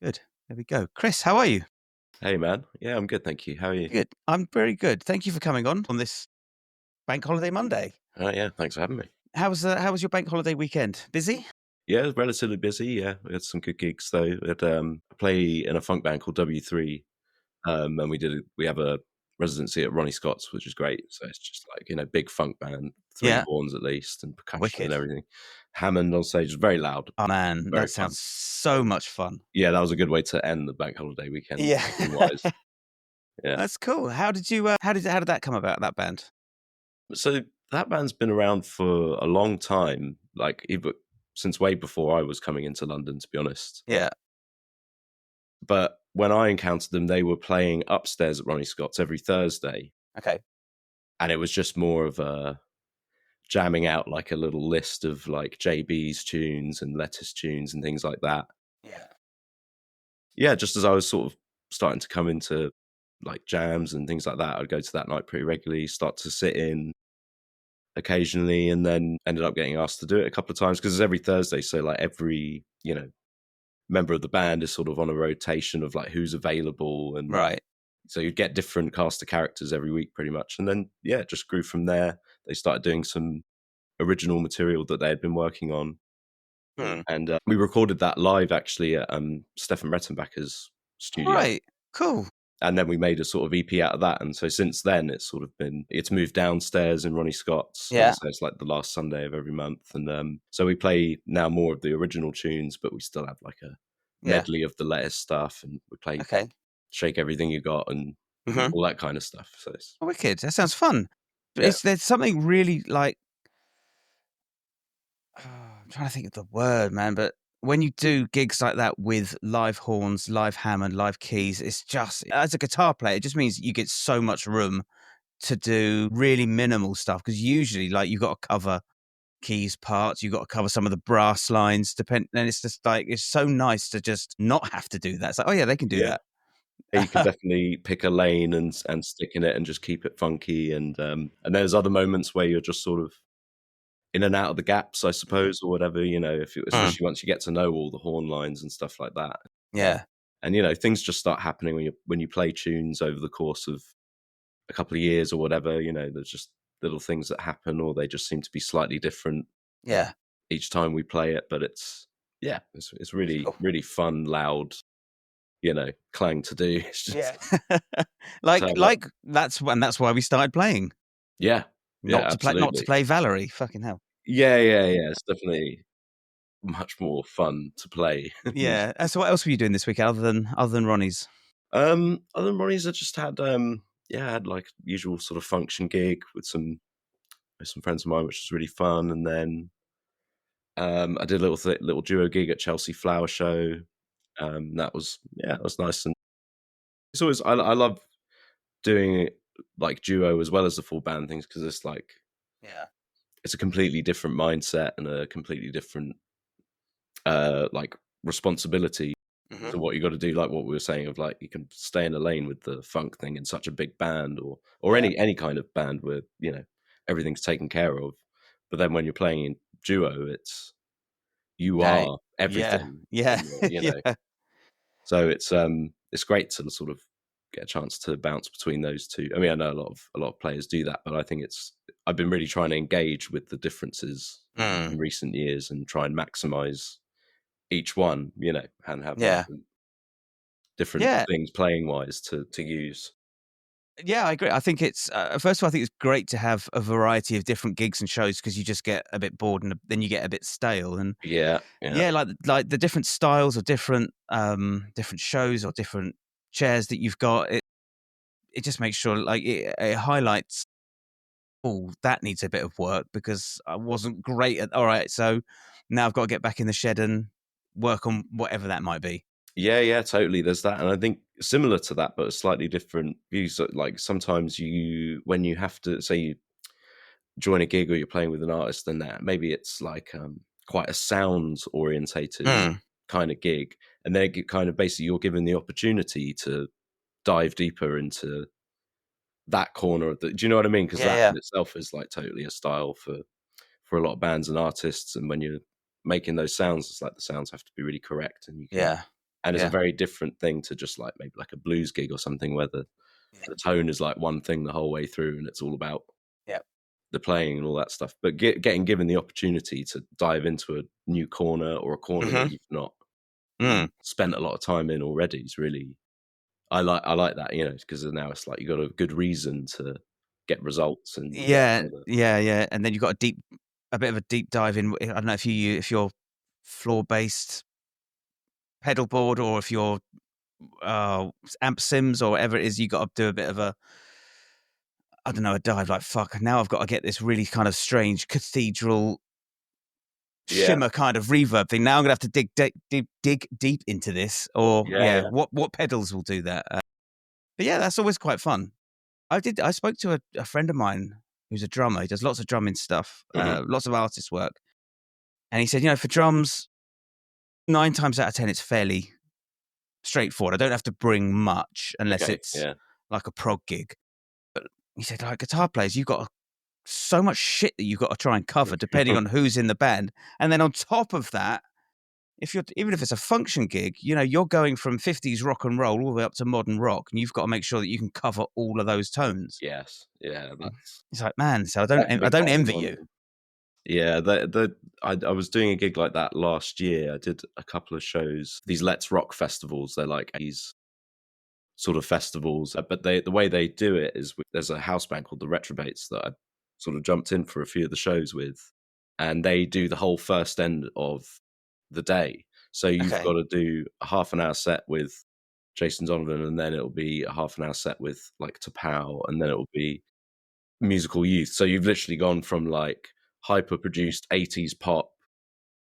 Good. There we go. Chris, how are you? Hey, man. Yeah, I'm good, thank you. How are you? Good. I'm very good. Thank you for coming on this Bank Holiday Monday. Yeah, thanks for having me. How was your Bank Holiday weekend? Busy? Yeah, relatively busy. Yeah, we had some good gigs though. We had I play in a funk band called W3, and we have a residency at Ronnie Scott's, which is great. So it's just like big funk band, three Yeah. horns at least, and percussion and Wicked. everything. Hammond on stage was very loud, Oh man, very that fun. sounds so much fun. Yeah, that was a good way to end the bank holiday weekend, Yeah. gigging wise. Yeah. That's cool. How did that come about, that band? So that band's been around for a long time, like even since way before I was coming into London, to be honest. Yeah. But when I encountered them, they were playing upstairs at Ronnie Scott's every Thursday, Okay. and it was just more of a jamming out like a little list of like JB's tunes and Lettuce tunes and things like that. Yeah. Yeah, just as I was sort of starting to come into like jams and things like that, I'd go to that night pretty regularly, start to sit in occasionally, and then ended up getting asked to do it a couple of times because it's every Thursday. So like every, member of the band is sort of on a rotation of like who's available, and Right. so you'd get different cast of characters every week pretty much. And then it just grew from there. They started doing some original material that they had been working on, and we recorded that live actually at Stefan Rettenbacker's studio. Right. Cool. And then we made a sort of EP out of that. And so since then, it's moved downstairs in Ronnie Scott's. Yeah. So it's like the last Sunday of every month. And so we play now more of the original tunes, but we still have like a Yeah. medley of the Lettuce stuff. And we play Okay. Shake Everything You Got and all that kind of stuff. So it's, Wicked. That sounds fun. But yeah. there's something really like I'm trying to think of the word, man, but when you do gigs like that with live horns, live Hammond, live keys, it's just, as a guitar player, it just means you get so much room to do really minimal stuff. Because usually, like, you've got to cover keys parts, you've got to cover some of the brass lines, and it's just like, it's so nice to just not have to do that. It's like, oh yeah, they can do that. Yeah, you can definitely pick a lane and stick in it and just keep it funky. And there's other moments where you're just sort of in and out of the gaps, I suppose, or whatever, especially once you get to know all the horn lines and stuff like that. Yeah. And, things just start happening when you play tunes over the course of a couple of years or whatever, there's just little things that happen, or they just seem to be slightly different. Yeah. Each time we play it, but it's really, really fun, loud, clang to do. It's just, like that's why we started playing. Yeah. Not to play Valerie. Fucking hell. Yeah. It's definitely much more fun to play. Yeah. So what else were you doing this week other than Ronnie's? Other than Ronnie's, I just had I had like usual sort of function gig with some friends of mine, which was really fun. And then I did a little duo gig at Chelsea Flower Show. That was nice. And it's always I love doing it like duo as well as the full band things, because it's like it's a completely different mindset and a completely different like responsibility to what you got to do. Like what we were saying of like you can stay in a lane with the funk thing in such a big band or any kind of band where everything's taken care of, but then when you're playing in duo, you are everything. Yeah. So it's great to sort of get a chance to bounce between those two. I mean, I know a lot of players do that, but I think I've been really trying to engage with the differences in recent years and try and maximize each one, and have different things playing wise to use. Yeah, I agree. I think it's first of all, I think it's great to have a variety of different gigs and shows, because you just get a bit bored and then you get a bit stale. And Yeah, like the different styles or different shows or different chairs that you've got. It just makes sure like it highlights. Oh, that needs a bit of work because I wasn't great at. All right, so now I've got to get back in the shed and work on whatever that might be. Yeah, totally. There's that, and I think similar to that, but a slightly different view. So, like sometimes when you have to say you join a gig or you're playing with an artist, then that maybe it's like quite a sounds orientated kind of gig, and then it kind of basically you're given the opportunity to dive deeper into that corner of the. Do you know what I mean? Because that in itself is like totally a style for a lot of bands and artists, and when you're making those sounds, it's like the sounds have to be really correct, and you can And it's a Yeah. very different thing to just like maybe like a blues gig or something where the tone is like one thing the whole way through, and it's all about Yeah. the playing and all that stuff. But getting given the opportunity to dive into a new corner or a corner that you've not spent a lot of time in already is really, I like that, because now it's like you got a good reason to get results and get Yeah, further. yeah, and then you've got a bit of a deep dive in. I don't know if you're floor based pedal board or if you're amp sims or whatever it is, you got to do a bit of a, I don't know, a dive. Like fuck, now I've got to get this really kind of strange cathedral Yeah, shimmer kind of reverb thing. Now I'm gonna have to dig deep into this, or yeah, what pedals will do that? But yeah, that's always quite fun. I spoke to a friend of mine who's a drummer. He does lots of drumming stuff, hmm lots of artist work, and he said, for drums, 9 times out of 10, it's fairly straightforward. I don't have to bring much unless okay, it's yeah, like a prog gig. But he said, like guitar players, you've got so much shit that you've got to try and cover depending on who's in the band, and then on top of that, even if it's a function gig, you're going from 50s rock and roll all the way up to modern rock, and you've got to make sure that you can cover all of those tones. yes, yeah. It's like, man, so That can I be don't quite envy you. demanding. Yeah, I was doing a gig like that last year. I did a couple of shows. These Let's Rock festivals. They're like these sort of festivals, but the way they do it is there's a house band called the Retrobates that I sort of jumped in for a few of the shows with, and they do the whole first end of the day. So you've Okay. got to do a half an hour set with Jason Donovan, and then it'll be a half an hour set with like Tapao, and then it'll be Musical Youth. So you've literally gone from like hyper produced 80s pop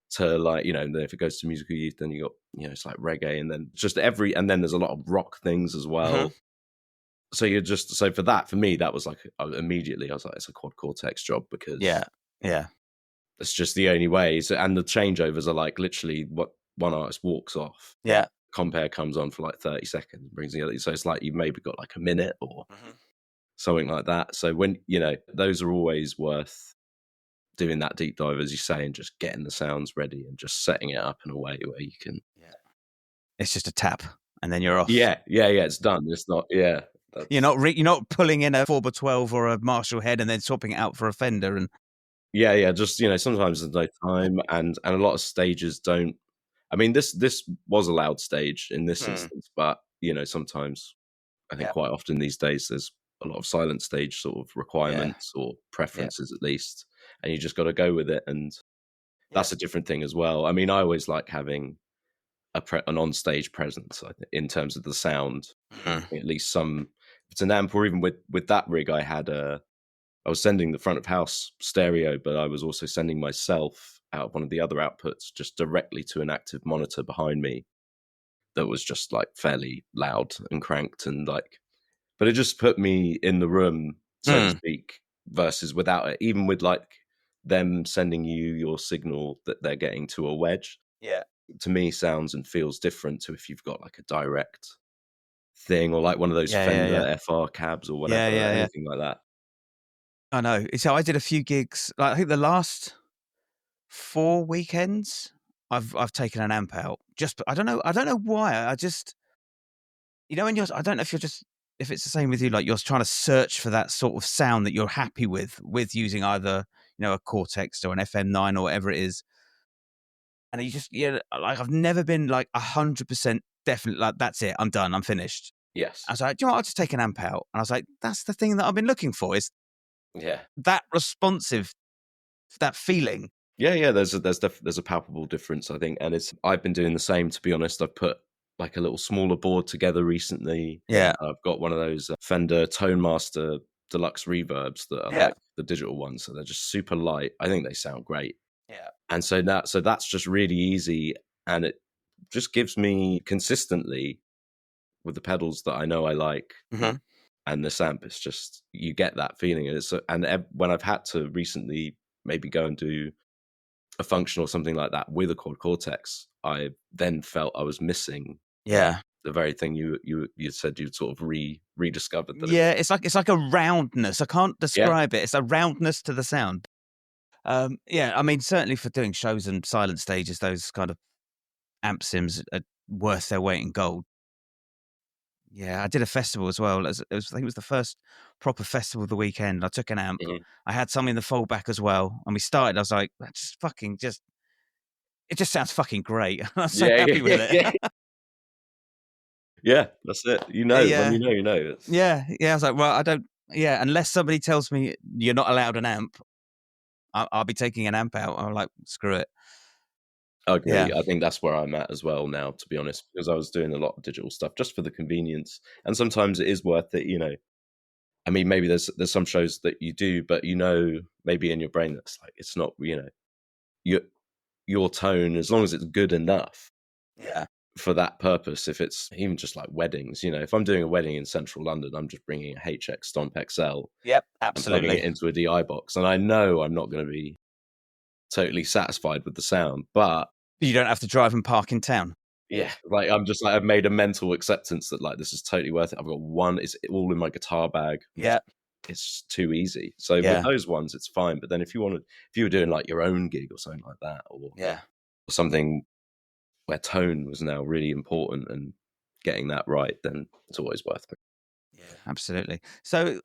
to like, then if it goes to Musical Youth, then you got, it's like reggae, and then and then there's a lot of rock things as Mhm. well. So for me, that was like, immediately I was like, it's a quad cortex job because Yeah. Yeah. it's just the only way. So, and the changeovers are like literally what one artist walks off, Yeah. compare comes on for like 30 seconds, brings the other. So it's like you've maybe got like a minute or Mhm. something like that. So when, those are always worth doing that deep dive, as you say, and just getting the sounds ready and just setting it up in a way where you can. Yeah. It's just a tap, and then you're off. Yeah, it's done. It's not. Yeah, that's. You're not pulling in a 4x12 or a Marshall head and then swapping it out for a Fender. And Yeah. Just sometimes there's no time, and a lot of stages don't. I mean, this was a loud stage in this instance, but sometimes I think yeah, quite often these days there's a lot of silent stage sort of yeah, requirements or yeah, preferences at least, and you just got to go with it, and yeah. that's a different thing as well. I mean, I always like having an on-stage presence in terms of the sound. Mhm. At least some, if it's an amp, or even with that rig, I was sending the front of house stereo, but I was also sending myself out of one of the other outputs just directly to an active monitor behind me that was just like fairly loud and cranked, and like, but it just put me in the room, so to Mm. speak, versus without it. Even with like them sending you your signal that they're getting to a wedge, Yeah. to me sounds and feels different to if you've got like a direct thing, or like one of those Yeah, yeah, Fender yeah. FR cabs or Yeah, whatever, yeah, yeah. anything like that. I know. So I did a few gigs. Like I think the last 4 weekends, I've taken an amp out. Just I don't know. I don't know why. I just when I don't know if you're just if it's the same with you. Like you're trying to search for that sort of sound that you're happy with using either a Cortex or an FM9 or whatever it is. And you just like I've never been like 100% definite. Like that's it. I'm done. I'm finished. I Yes. was like, do you know what? I'll just take an amp out. And I was like, that's the thing that I've been looking for is Yeah. that responsive, that feeling. Yeah. There's a palpable difference, I think, and I've been doing the same. To be honest, I've put like a little smaller board together recently. Yeah. I've got one of those Fender Tone Master Deluxe reverbs that are Yeah. like the digital ones, so they're just super light. I think they sound great, Yeah. and so that's just really easy, and it just gives me consistently with the pedals that I know I like. Mm-hmm. And this amp, it's just, you get that feeling. When I've had to recently maybe go and do a function or something like that with a quad cortex, I then felt I was missing Yeah. the very thing you said you'd sort of rediscovered that it Yeah. was. It's like a roundness. I can't Yeah, describe it. It's a roundness to the sound. Yeah. I mean, certainly for doing shows and silent stages, those kind of amp sims are worth their weight in gold. Yeah, I did a festival as well. I think it was the first proper festival of the weekend. I took an amp. Mhm. I had something in the fallback as well. And we started, I was like, that just fucking just, it just sounds fucking great. I was so Yeah, happy with yeah, it. yeah. Yeah, that's it. You know, when Yeah. you know, you know. It's Yeah. I was like, well, I don't, yeah, unless somebody tells me you're not allowed an amp, I'll be taking an amp out. I'm like, screw it. I Yeah. agree. I think that's where I'm at as well now, to be honest, because I was doing a lot of digital stuff just for the convenience. And sometimes it is worth it, you know. I mean, maybe there's some shows that you do, but you know, maybe in your brain that's like it's not, you know, your your tone, as long as it's good enough Yeah. for that purpose. If it's even just like weddings, you know, if I'm doing a wedding in central London, I'm just bringing a HX Stomp XL Yep. and plugging it Absolutely. into a DI box, and I know I'm not going to be totally satisfied with the sound, but You don't have to drive and park in town. yeah, like I'm just like I've made a mental acceptance that like this is totally worth it. I've got one, it's all in my guitar bag. Yeah. It's too easy. So with Yeah. those ones, it's fine. But then if you were doing like your own gig or something like that, or Yeah. something where tone was now really important and getting that right, then it's always worth it. Yeah. Absolutely. So,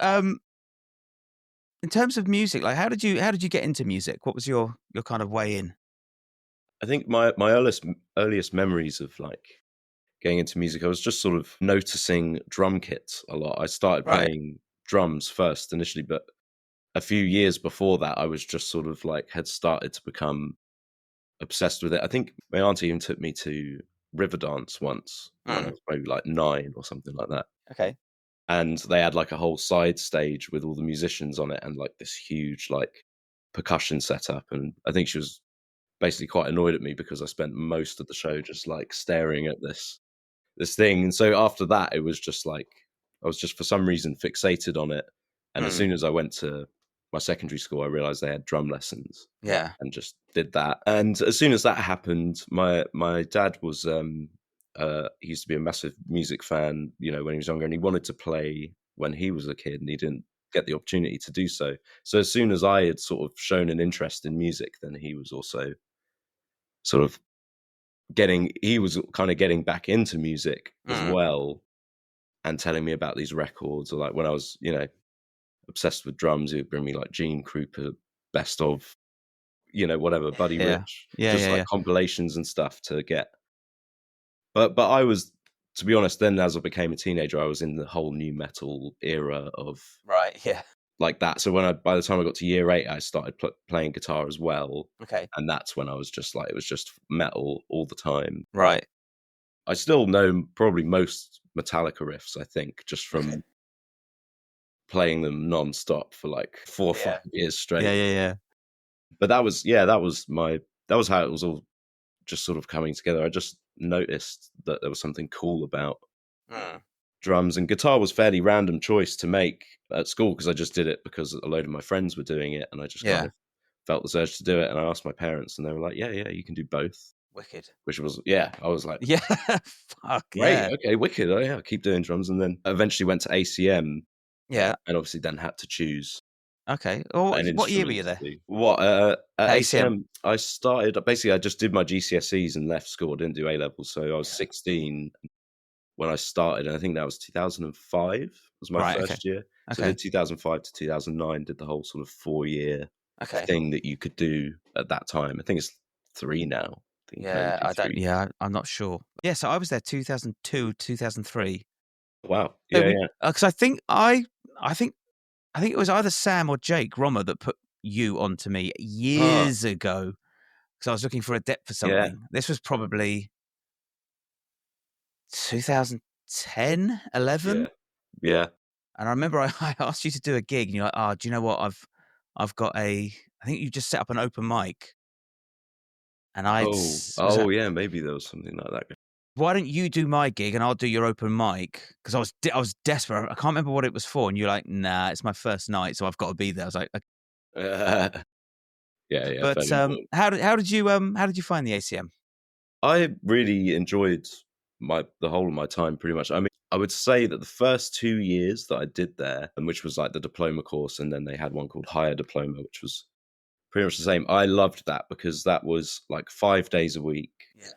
in terms of music, like how did you get into music? What was your kind of way in? I think my earliest memories of like getting into music, I was just sort of noticing drum kits a lot. I started Right. playing drums first initially, but a few years before that, I was just sort of like had started to become obsessed with it. I think my auntie even took me to Riverdance once when I Mm. was maybe like 9 or something like that. Okay. And they had like a whole side stage with all the musicians on it and like this huge like percussion setup. And I think she was basically quite annoyed at me because I spent most of the show just like staring at this thing. And so after that, it was just like I was just for some reason fixated on it. And as Mm. soon as I went to my secondary school, I realized they had drum lessons Yeah. and just did that. And as soon as that happened, my dad was he used to be a massive music fan, you know, when he was younger, and he wanted to play when he was a kid, and he didn't get the opportunity to do so. So as soon as I had sort of shown an interest in music, then he was also sort of he was kind of getting back into music as Mm. well and telling me about these records, or like when I was, you know, obsessed with drums, he would bring me like Gene Krupa best of, you know, whatever, Buddy Yeah. Rich, Yeah. just Yeah. like Yeah. compilations and stuff to get. But I was, to be honest, then as I became a teenager, I was in the whole new metal era of Right. Yeah. like that. So by the time I got to year 8, I started playing guitar as well, Okay. and that's when I was just like it was just metal all the time. Right. I still know probably most Metallica riffs, I think, just Okay. from playing them non-stop for like 4 or 5 Yeah. years Yeah. straight. Yeah. Yeah. But that was how it was all just sort of coming together. I just noticed that there was something cool about Mm. drums, and guitar was fairly random choice to make at school because I just did it because a load of my friends were doing it, and I just kind Yeah. of felt the urge to do it. And I asked my parents, and they were like, "Yeah, yeah, you can do both." Wicked. Which was yeah, I was like, Yeah. Fuck "Great, yeah. okay, wicked. Oh yeah, I'll keep doing drums." And then eventually went to ACM, Yeah. and obviously then had to choose Okay. Oh, an what year were instrument you to there? do. What at ACM. ACM, I started basically. I just did my GCSEs and left school. I didn't do A levels, so I was Yeah. 16 when I started, and I think that was 2005 was my Right. Okay. first year. So I Okay. did 2005 to 2009, did the whole sort of 4-year Okay. thing that you could do at that time. I think it's 3 now. I think you can only Yeah. do I don't. 3. Yeah. I'm not sure. Yeah. So I was there 2002, 2003. Wow. So Yeah, yeah. because I think it was either Sam or Jake Romer that put you onto me Huh. years ago because I was looking for a depth for Yeah. something. This was probably 2010, Yeah. 11. Yeah. And I remember I asked you to do a gig, and you're like, "Oh, do you know what? I've got a." I think you just set up an open mic, and Oh. was Oh, that. yeah, maybe there was something like that. Why don't you do my gig and I'll do your open mic? Because I was desperate. I can't remember what it was for, and you're like, "Nah, it's my first night, so I've got to be there." I was like, Yeah, yeah, but fairly important. how did you find the ACM? I really enjoyed the whole of my time pretty much. I mean, I would say that the first 2 years that I did there, and which was like the diploma course, and then they had one called higher diploma, which was pretty much the same. I loved that because that was like 5 days a week. Yeah.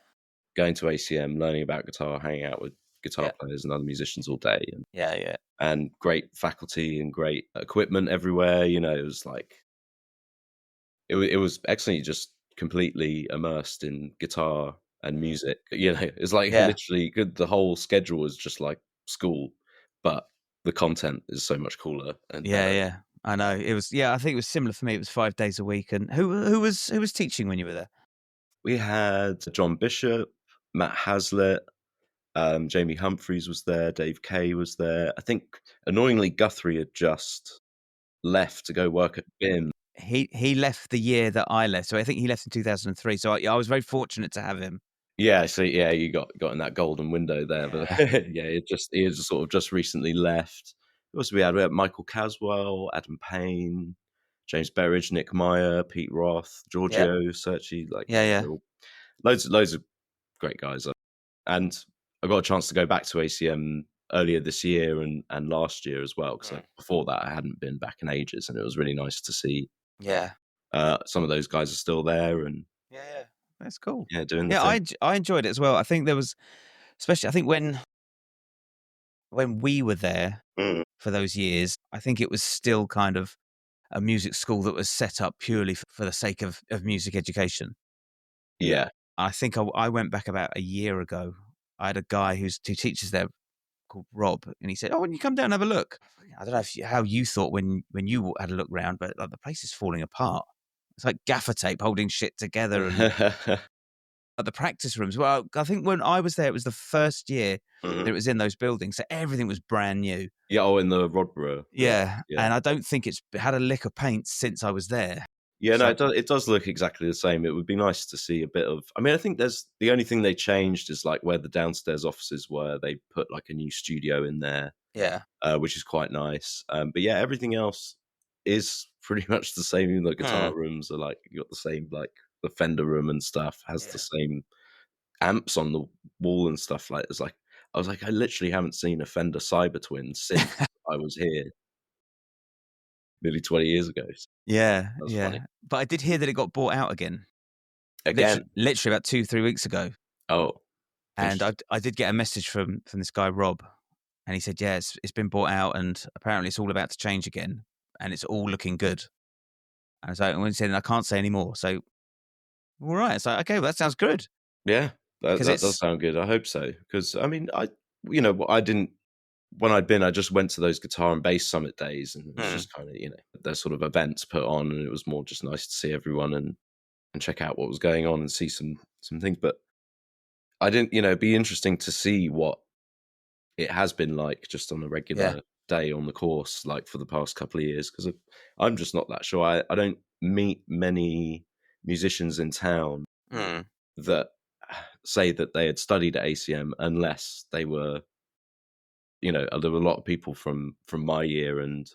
going to ACM, learning about guitar, hanging out with guitar Yeah. players and other musicians all day, Yeah. and great faculty and great equipment everywhere. It was like it was excellent. You just completely immersed in guitar and music. It's like Yeah. literally good. The whole schedule was just like school, but the content is so much cooler and better. Yeah. I know. It was, I think it was similar for me. It was 5 days a week. And who was teaching when you were there? We had John Bishop, Matt Hazlitt, Jamie Humphreys was there, Dave Kay was there. I think annoyingly Guthrie had just left to go work at BIM. He left the year that I left. So I think he left in 2003. So I was very fortunate to have him. Yeah, so yeah, you got in that golden window there, but Yeah. yeah, he had sort of just recently left. Who else we had Michael Caswell, Adam Payne, James Berridge, Nick Meyer, Pete Roth, Yeah. Giorgio Serci, Yeah. they're all loads of great guys. And I got a chance to go back to ACM earlier this year and last year as well, because Mm. before that I hadn't been back in ages, and it was really nice to see Yeah. some of those guys are still there and Yeah. That's cool. yeah, doing the Yeah, thing. I enjoyed it as well. I think there was, especially, I think when we were there Mm. for those years, I think it was still kind of a music school that was set up purely for the sake of music education. Yeah. I think I went back about a year ago. I had a guy who teaches there called Rob, and he said, "Oh, when you come down and have a look." I don't know how you thought when you had a look round, but like the place is falling apart. It's like gaffer tape holding shit together, and the practice rooms. Well, I think when I was there, it was the first year that Mhm. it was in those buildings, so everything was brand new. Yeah, in the Rodborough building. Yeah, Yeah. and I don't think it's had a lick of paint since I was there. Yeah, no, So it does look exactly the same. It would be nice to see a bit of I mean, I think there's the only thing they changed is, like, where the downstairs offices were, they put, like, a new studio in there, yeah, which is quite nice. But yeah, everything else is pretty much the same. Even the guitar mm, rooms are, like you got the same, like, the Fender room and stuff has the yeah, same amps on the wall and stuff, it's like I was like, "I literally haven't seen a Fender Cyber Twin since I was here nearly 20 years ago." So yeah, that's funny. yeah. But I did hear that it got bought out again, Again. literally about 2-3 weeks ago. Oh, And interesting. I did get a message from this guy Rob, and he said, "Yeah, it's been bought out, and apparently it's all about to change again, and it's all looking good." And so when he said, "I can't say any more," so all right, it's like, okay, well, that sounds good Yeah, because that does it's sound good. I hope so because I mean, I didn't when I'd been. I just went to those guitar and bass summit days, and it was mm, just kind of there's sort of events put on, and it was more just nice to see everyone and check out what was going on and see some things. But I didn't, it'd be interesting to see what it has been like just on a yeah, regular day on the course, like for the past couple of years, because I'm just not that sure. I don't meet many musicians in town mm, that say that they had studied at ACM unless they were, there were a lot of people from my year and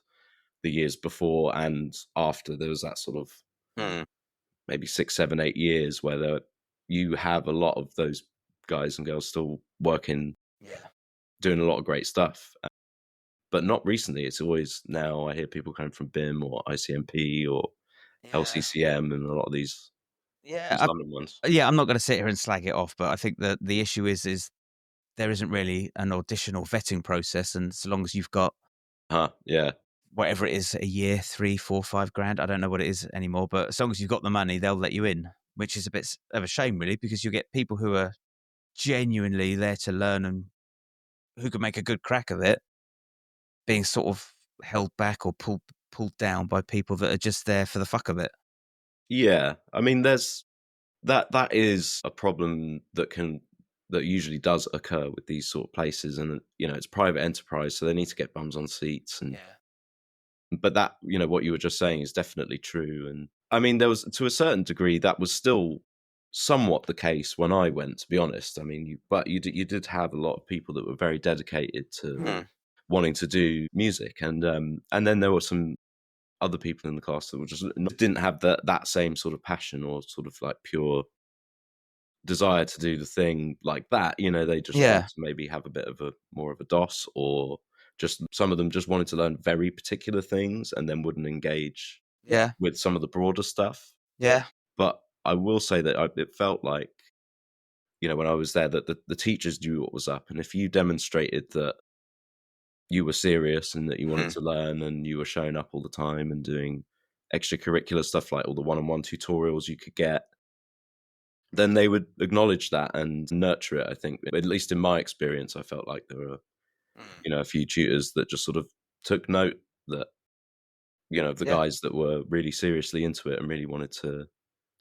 the years before and after. There was that sort of mm, maybe 6, 7, 8 years where you have a lot of those guys and girls still working, yeah, doing a lot of great stuff. But not recently. It's always now I hear people coming from BIM or ICMP or yeah, LCCM and a lot of these yeah. London ones. Yeah, I'm not going to sit here and slag it off, but I think that the issue is there isn't really an audition or vetting process, and so long as you've got Huh? Yeah. whatever it is, a year, 3, 4, 5 grand, I don't know what it is anymore, but as long as you've got the money, they'll let you in, which is a bit of a shame, really, because you get people who are genuinely there to learn and who can make a good crack of it, being sort of held back or pulled down by people that are just there for the fuck of it. Yeah. I mean, there's that is a problem that usually does occur with these sort of places, and it's private enterprise, so they need to get bums on seats. And Yeah. but that what you were just saying is definitely true. And I mean, there was to a certain degree that was still somewhat the case when I went, to be honest. I mean, you did have a lot of people that were very dedicated to Mm. wanting to do music, and then there were some other people in the class that didn't have that same sort of passion or sort of like pure desire to do the thing like that. They just wanted Yeah. to maybe have a bit of a more of a DOS, or just some of them just wanted to learn very particular things and then wouldn't engage Yeah. with some of the broader stuff. Yeah. But I will say that it felt like, when I was there, that the teachers knew what was up. And if you demonstrated that you were serious and that you wanted Mhm. to learn and you were showing up all the time and doing extracurricular stuff like all the one-on-one tutorials you could get, then they would acknowledge that and nurture it. I think, at least in my experience, I felt like there were, Mm. a few tutors that just sort of took note that, the Yeah, guys that were really seriously into it and really wanted to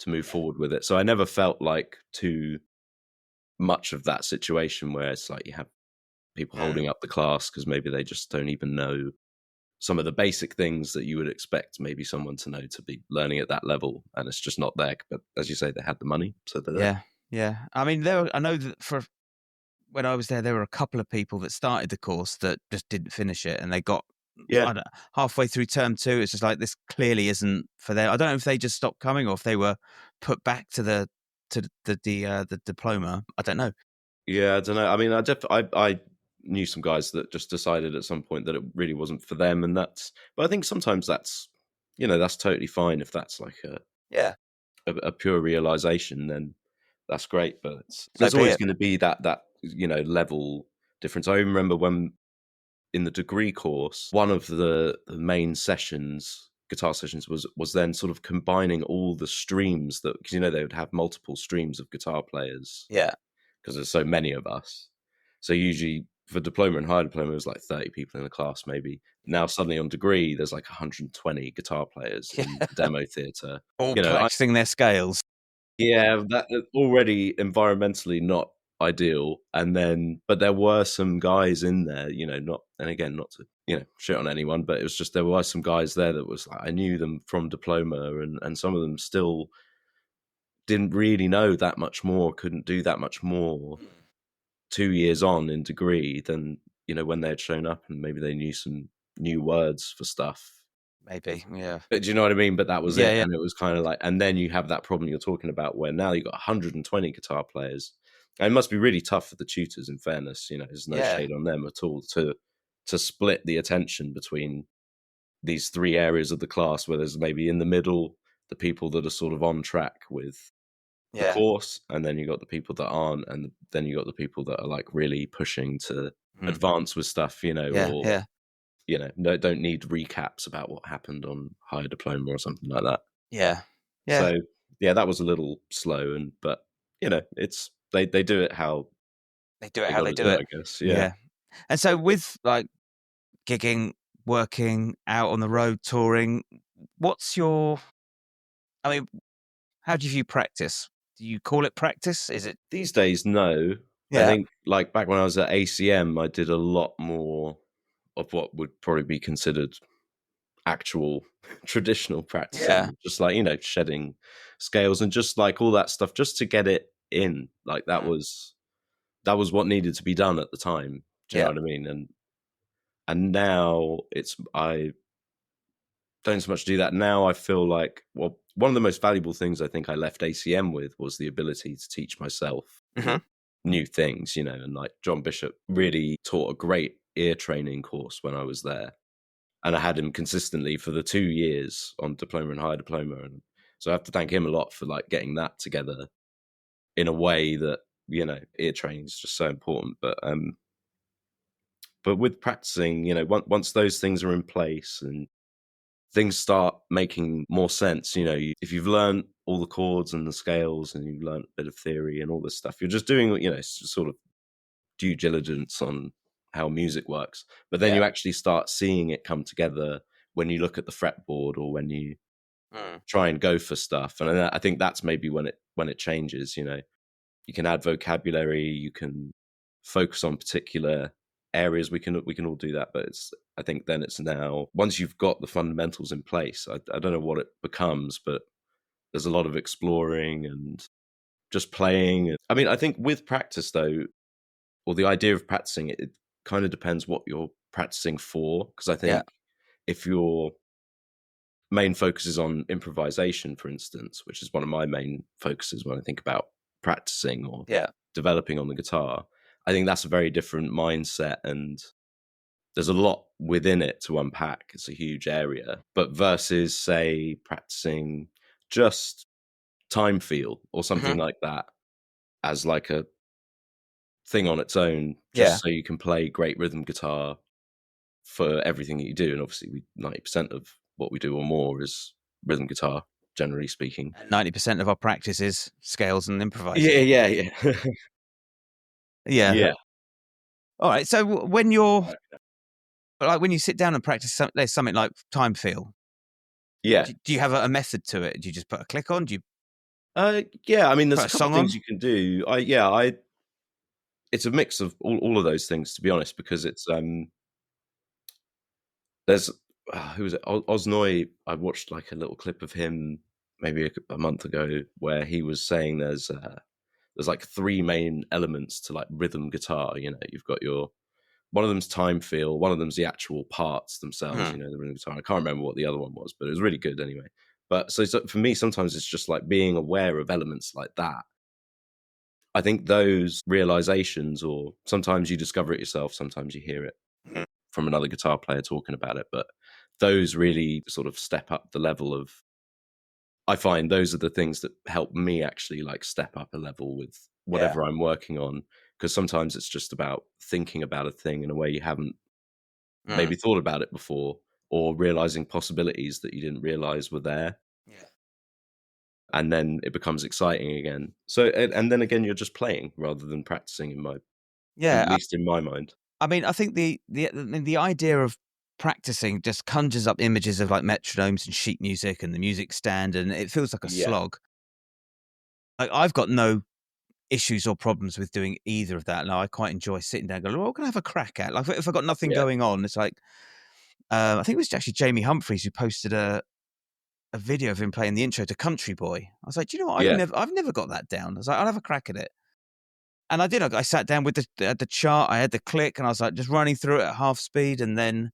move yeah, forward with it. So I never felt like too much of that situation where it's like you have people mm. holding up the class because maybe they just don't even know some of the basic things that you would expect maybe someone to know to be learning at that level, and it's just not there. But as you say, they had the money, so they're there. Yeah, yeah. I mean, I know that for when I was there were a couple of people that started the course that just didn't finish it, and they got, Yeah, I don't halfway through term 2, it's just like, this clearly isn't for them. I don't know if they just stopped coming or if they were put back to the diploma. I don't know. yeah, I don't know. I mean, I knew some guys that just decided at some point that it really wasn't for them, and but I think sometimes that's totally fine if that's like Yeah. a pure realization, then that's great. But So there's be always it. going to be that level difference. I remember when in the degree course, one of the main sessions, guitar sessions, was then sort of combining all the streams that, because they would have multiple streams of guitar players Yeah. because there's so many of us. So usually for diploma and higher diploma, it was like 30 people in the class, maybe. Now suddenly on degree, there's like 120 guitar players in Yeah. the demo theatre. All You know, practicing their scales. yeah, that already environmentally not ideal, and then but there were some guys in there, not, and again, not to, shit on anyone, but it was just there were some guys there that was like I knew them from diploma, and some of them still didn't really know that much more, couldn't do that much more Mm. 2 years on in degree than, when they had shown up, and maybe they knew some new words for stuff. Maybe. Yeah. But do you know what I mean? But that was Yeah, it, yeah. and it was kinda like, and then you have that problem you're talking about where now you've got 120 guitar players, and it must be really tough for the tutors, in fairness, there's no Yeah. shade on them at all, to split the attention between these 3 areas of the class where there's maybe in the middle, the people that are sort of on track with the Yeah. course, and then you got the people that aren't, and then you got the people that are, like, really pushing to Mm. advance with stuff, Yeah, or yeah. no, don't need recaps about what happened on higher diploma or something like that. Yeah. Yeah. So yeah, that was a little slow, but it's they do it how They do it they how got they to do do it. it, I guess. Yeah. Yeah. And so with, like, gigging, working, out on the road, touring, what's your I mean, how do you view practice? Do you call it practice? Is it These days, no. I Yeah. think like back when I was at ACM, I did a lot more of what would probably be considered actual traditional Yeah. practicing, just like shedding scales and just like all that stuff, just to get it in. Like that Mm. was what needed to be done at the time. Do you know Yeah. what I mean? And now I don't so much do that. Now I feel like, well, one of the most valuable things I think I left ACM with was the ability to teach myself Mhm. new things, and like John Bishop really taught a great ear training course when I was there. And I had him consistently for the 2 years on diploma and higher diploma. And so I have to thank him a lot for like getting that together in a way that, ear training is just so important. But with practicing, once those things are in place and things start making more sense. If you've learned all the chords and the scales and you've learned a bit of theory and all this stuff, you're just doing, sort of due diligence on how music works. But then Yeah. you actually start seeing it come together when you look at the fretboard or when you Mm. try and go for stuff. And I think that's maybe when it changes. You can add vocabulary, you can focus on particular areas. We can all do that, but I think then it's now, once you've got the fundamentals in place, I don't know what it becomes, but there's a lot of exploring and just playing. I mean, I think with practice though, or the idea of practicing, it kind of depends what you're practicing for, because I Yeah. think if your main focus is on improvisation, for instance, which is one of my main focuses when I think about practicing or Yeah. developing on the guitar, I think that's a very different mindset, and there's a lot within it to unpack. It's a huge area. But versus, say, practicing just time feel or Mhm. something like that as like a thing on its own, Yeah. just so you can play great rhythm guitar for everything that you do. And obviously, 90% of what we do or more is rhythm guitar, generally speaking. 90% of our practice is scales and improvising. Yeah, yeah, yeah. Yeah. Yeah, All right. So when you're like when you sit down and practice, there's something like time feel. yeah. Do you have a method to it? Do you just put a click on? Do you Yeah, I mean, there's put a a couple of song things on? you can do. I it's a mix of all of those things, to be honest, because it's, there's who was it? Osnoy, I watched, like, a little clip of him maybe a month ago where he was saying there's, like, 3 main elements to, like, rhythm guitar, you've got your one of them's time feel, one of them's the actual parts themselves, Mm. the rhythm guitar. I can't remember what the other one was, but it was really good anyway. But so for me, sometimes it's just, like, being aware of elements like that. I think those realizations, or sometimes you discover it yourself, sometimes you hear it Mm. from another guitar player talking about it, but those really sort of step up the level of, I find those are the things that help me actually, like, step up a level with Yeah. whatever I'm working on, because sometimes it's just about thinking about a thing in a way you haven't Mm. maybe thought about it before, or realizing possibilities that you didn't realize were there, Yeah. and then it becomes exciting again. So and then again, you're just playing rather than practicing, at Yeah. least in my mind. I mean, I think the idea of practicing just conjures up images of like metronomes and sheet music and the music stand, and it feels like a Yeah, slog. Like I've got no issues or problems with doing either of that. Now I quite enjoy sitting down and going, "Well, can I have a crack at?" Like if I've got nothing yeah, going on, it's like I think it was actually Jamie Humphries who posted a video of him playing the intro to Country Boy. I was like, "Do you know what? yeah, I've never got that down." I was like, "I'll have a crack at it." And I did. I sat down with the chart. I had the click, and I was like just running through it at half speed. And then,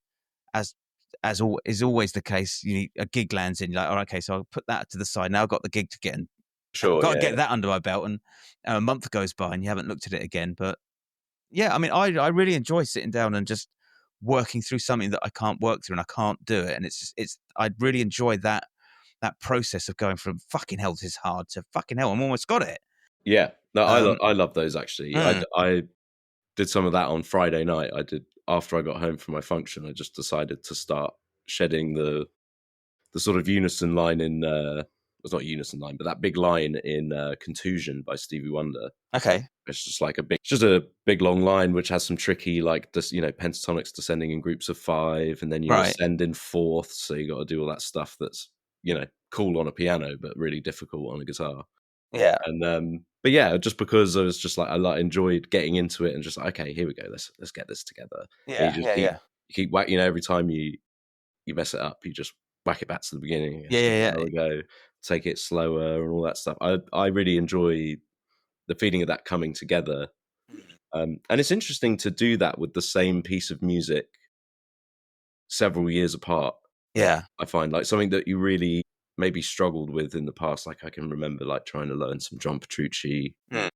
as is always the case, a gig lands in. You're like, "Oh, okay, so I'll put that to the side. Now I've got the gig to get in. sure, Got to yeah, get yeah, that under my belt." And a month goes by, and you haven't looked at it again. But yeah, I mean, I really enjoy sitting down and just working through something that I can't work through, and I can't do it. And it's I really enjoy that process of going from fucking hell, this is hard to fucking hell, I'm almost got it. yeah. No, Um, I love those actually. mm, I did some of that on Friday night. I did after I got home from my function. I just decided to start shedding the sort of unison line in it's not unison line, but that big line in Contusion by Stevie Wonder. okay, It's just like just a big long line which has some tricky, like, this, pentatonics descending in groups of 5, and then you right, ascend in fourths, so you got to do all that stuff that's, cool on a piano but really difficult on a guitar. yeah, And but yeah, just because I was just like, enjoyed getting into it and just like, okay, here we go, let's get this together. And you yeah, just yeah, yeah, keep whack, every time you mess it up, you just whack it back to the beginning and yeah, give it yeah, another go, take it slower and all that stuff. I really enjoy the feeling of that coming together. And it's interesting to do that with the same piece of music several years apart. yeah, I find, like, something that you really maybe struggled with in the past. Like, I can remember, like, trying to learn some John Petrucci mm,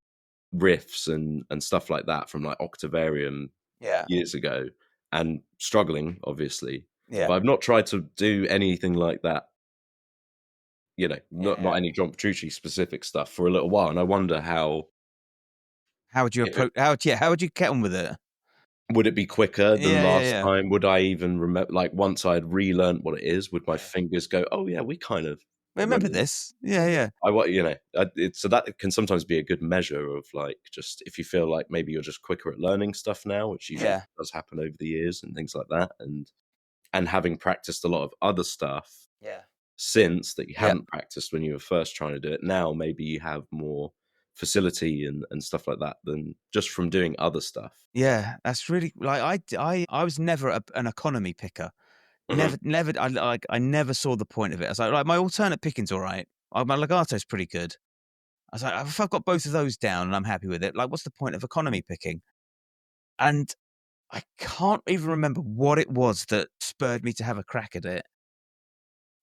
riffs and stuff like that from, like, Octavarium yeah, years ago, and struggling, obviously. yeah, But I've not tried to do anything like that, not yeah. any John Petrucci specific stuff for a little while. And I wonder how How would you if it approach? How would you get on with it? would it be quicker than Yeah, yeah, last yeah. time? Would I even remember, like, once I'd relearned what it is, would my Yeah. fingers go, "Oh, yeah, we kind of Remember remember." this? Yeah, yeah, I wa so that can sometimes be a good measure of, like, just if you feel like maybe you're just quicker at learning stuff now, which usually yeah, does happen over the years and things like that, and having practiced a lot of other stuff yeah, since that you yeah, hadn't practiced when you were first trying to do it, now maybe you have more facility and stuff like that than just from doing other stuff. yeah. That's really like I was never an economy picker. Mhm. Never. I never saw the point of it. I was like, right, my alternate picking's all right. My legato's pretty good. I was like, if I've got both of those down and I'm happy with it, like, what's the point of economy picking? And I can't even remember what it was that spurred me to have a crack at it,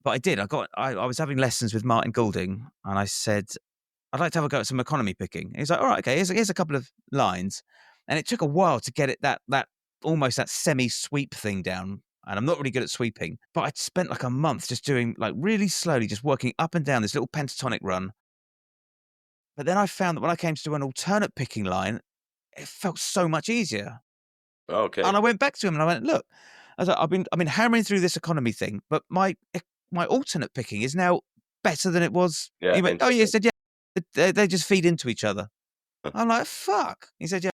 but I did. I was having lessons with Martin Goulding, and I said, "I'd like to have a go at some economy picking." And he's like, "All right, okay. Here's a couple of lines," and it took a while to get it that almost that semi sweep thing down. And I'm not really good at sweeping, but I'd spent like a month just doing like really slowly, just working up and down this little pentatonic run. But then I found that when I came to do an alternate picking line, it felt so much easier. And Okay. I went back to him and I went, "Look," I was like, I've been hammering through this economy thing, but my alternate picking is now better than it was." Yeah, He went, "Oh, yeah." He interesting. said, "Yeah, they just feed into each other." Huh. I'm like, "Fuck." He said, "Yeah."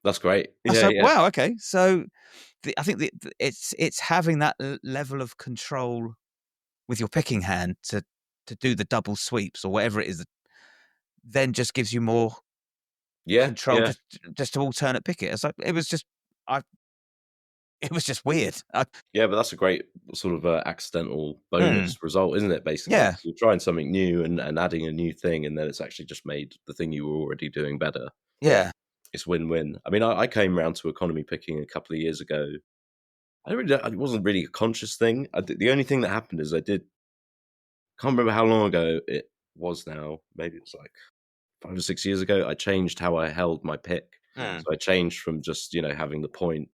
That's great. I was Yeah, like, yeah. "Wow, okay." So I think it's having that level of control with your picking hand to do the double sweeps or whatever it is that then just gives you more Yeah, control yeah. just to alternate pick it. It's like I it was just weird. Yeah, but that's a great sort of, accidental Mm, bonus result, isn't it, basically? yeah, 'Cause you're trying something new and adding a new thing, and then it's actually just made the thing you were already doing better. yeah, It's win-win. I mean, I came around to economy picking a couple of years ago. It wasn't really a conscious thing. The only thing that happened is I did can't remember how long ago it was now. Maybe it was like 5 or 6 years ago. I changed how I held my pick. mm, So I changed from just, having the point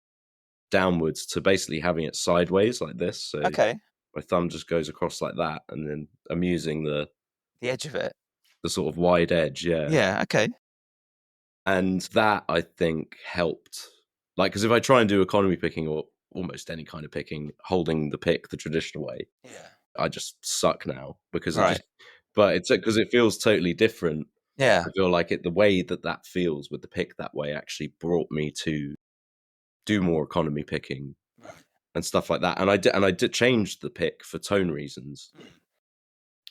downwards to basically having it sideways like this. So okay, my thumb just goes across like that, and then I'm using the edge of it. the sort of wide edge, yeah. Yeah, okay. And that I think helped. Like, because if I try and do economy picking or almost any kind of picking, holding the pick the traditional way, Yeah. I just suck now because it Right. just. But it's because it feels totally different. Yeah. I feel like the way that feels with the pick that way actually brought me to do more economy picking Right. and stuff like that. And I did change the pick for tone reasons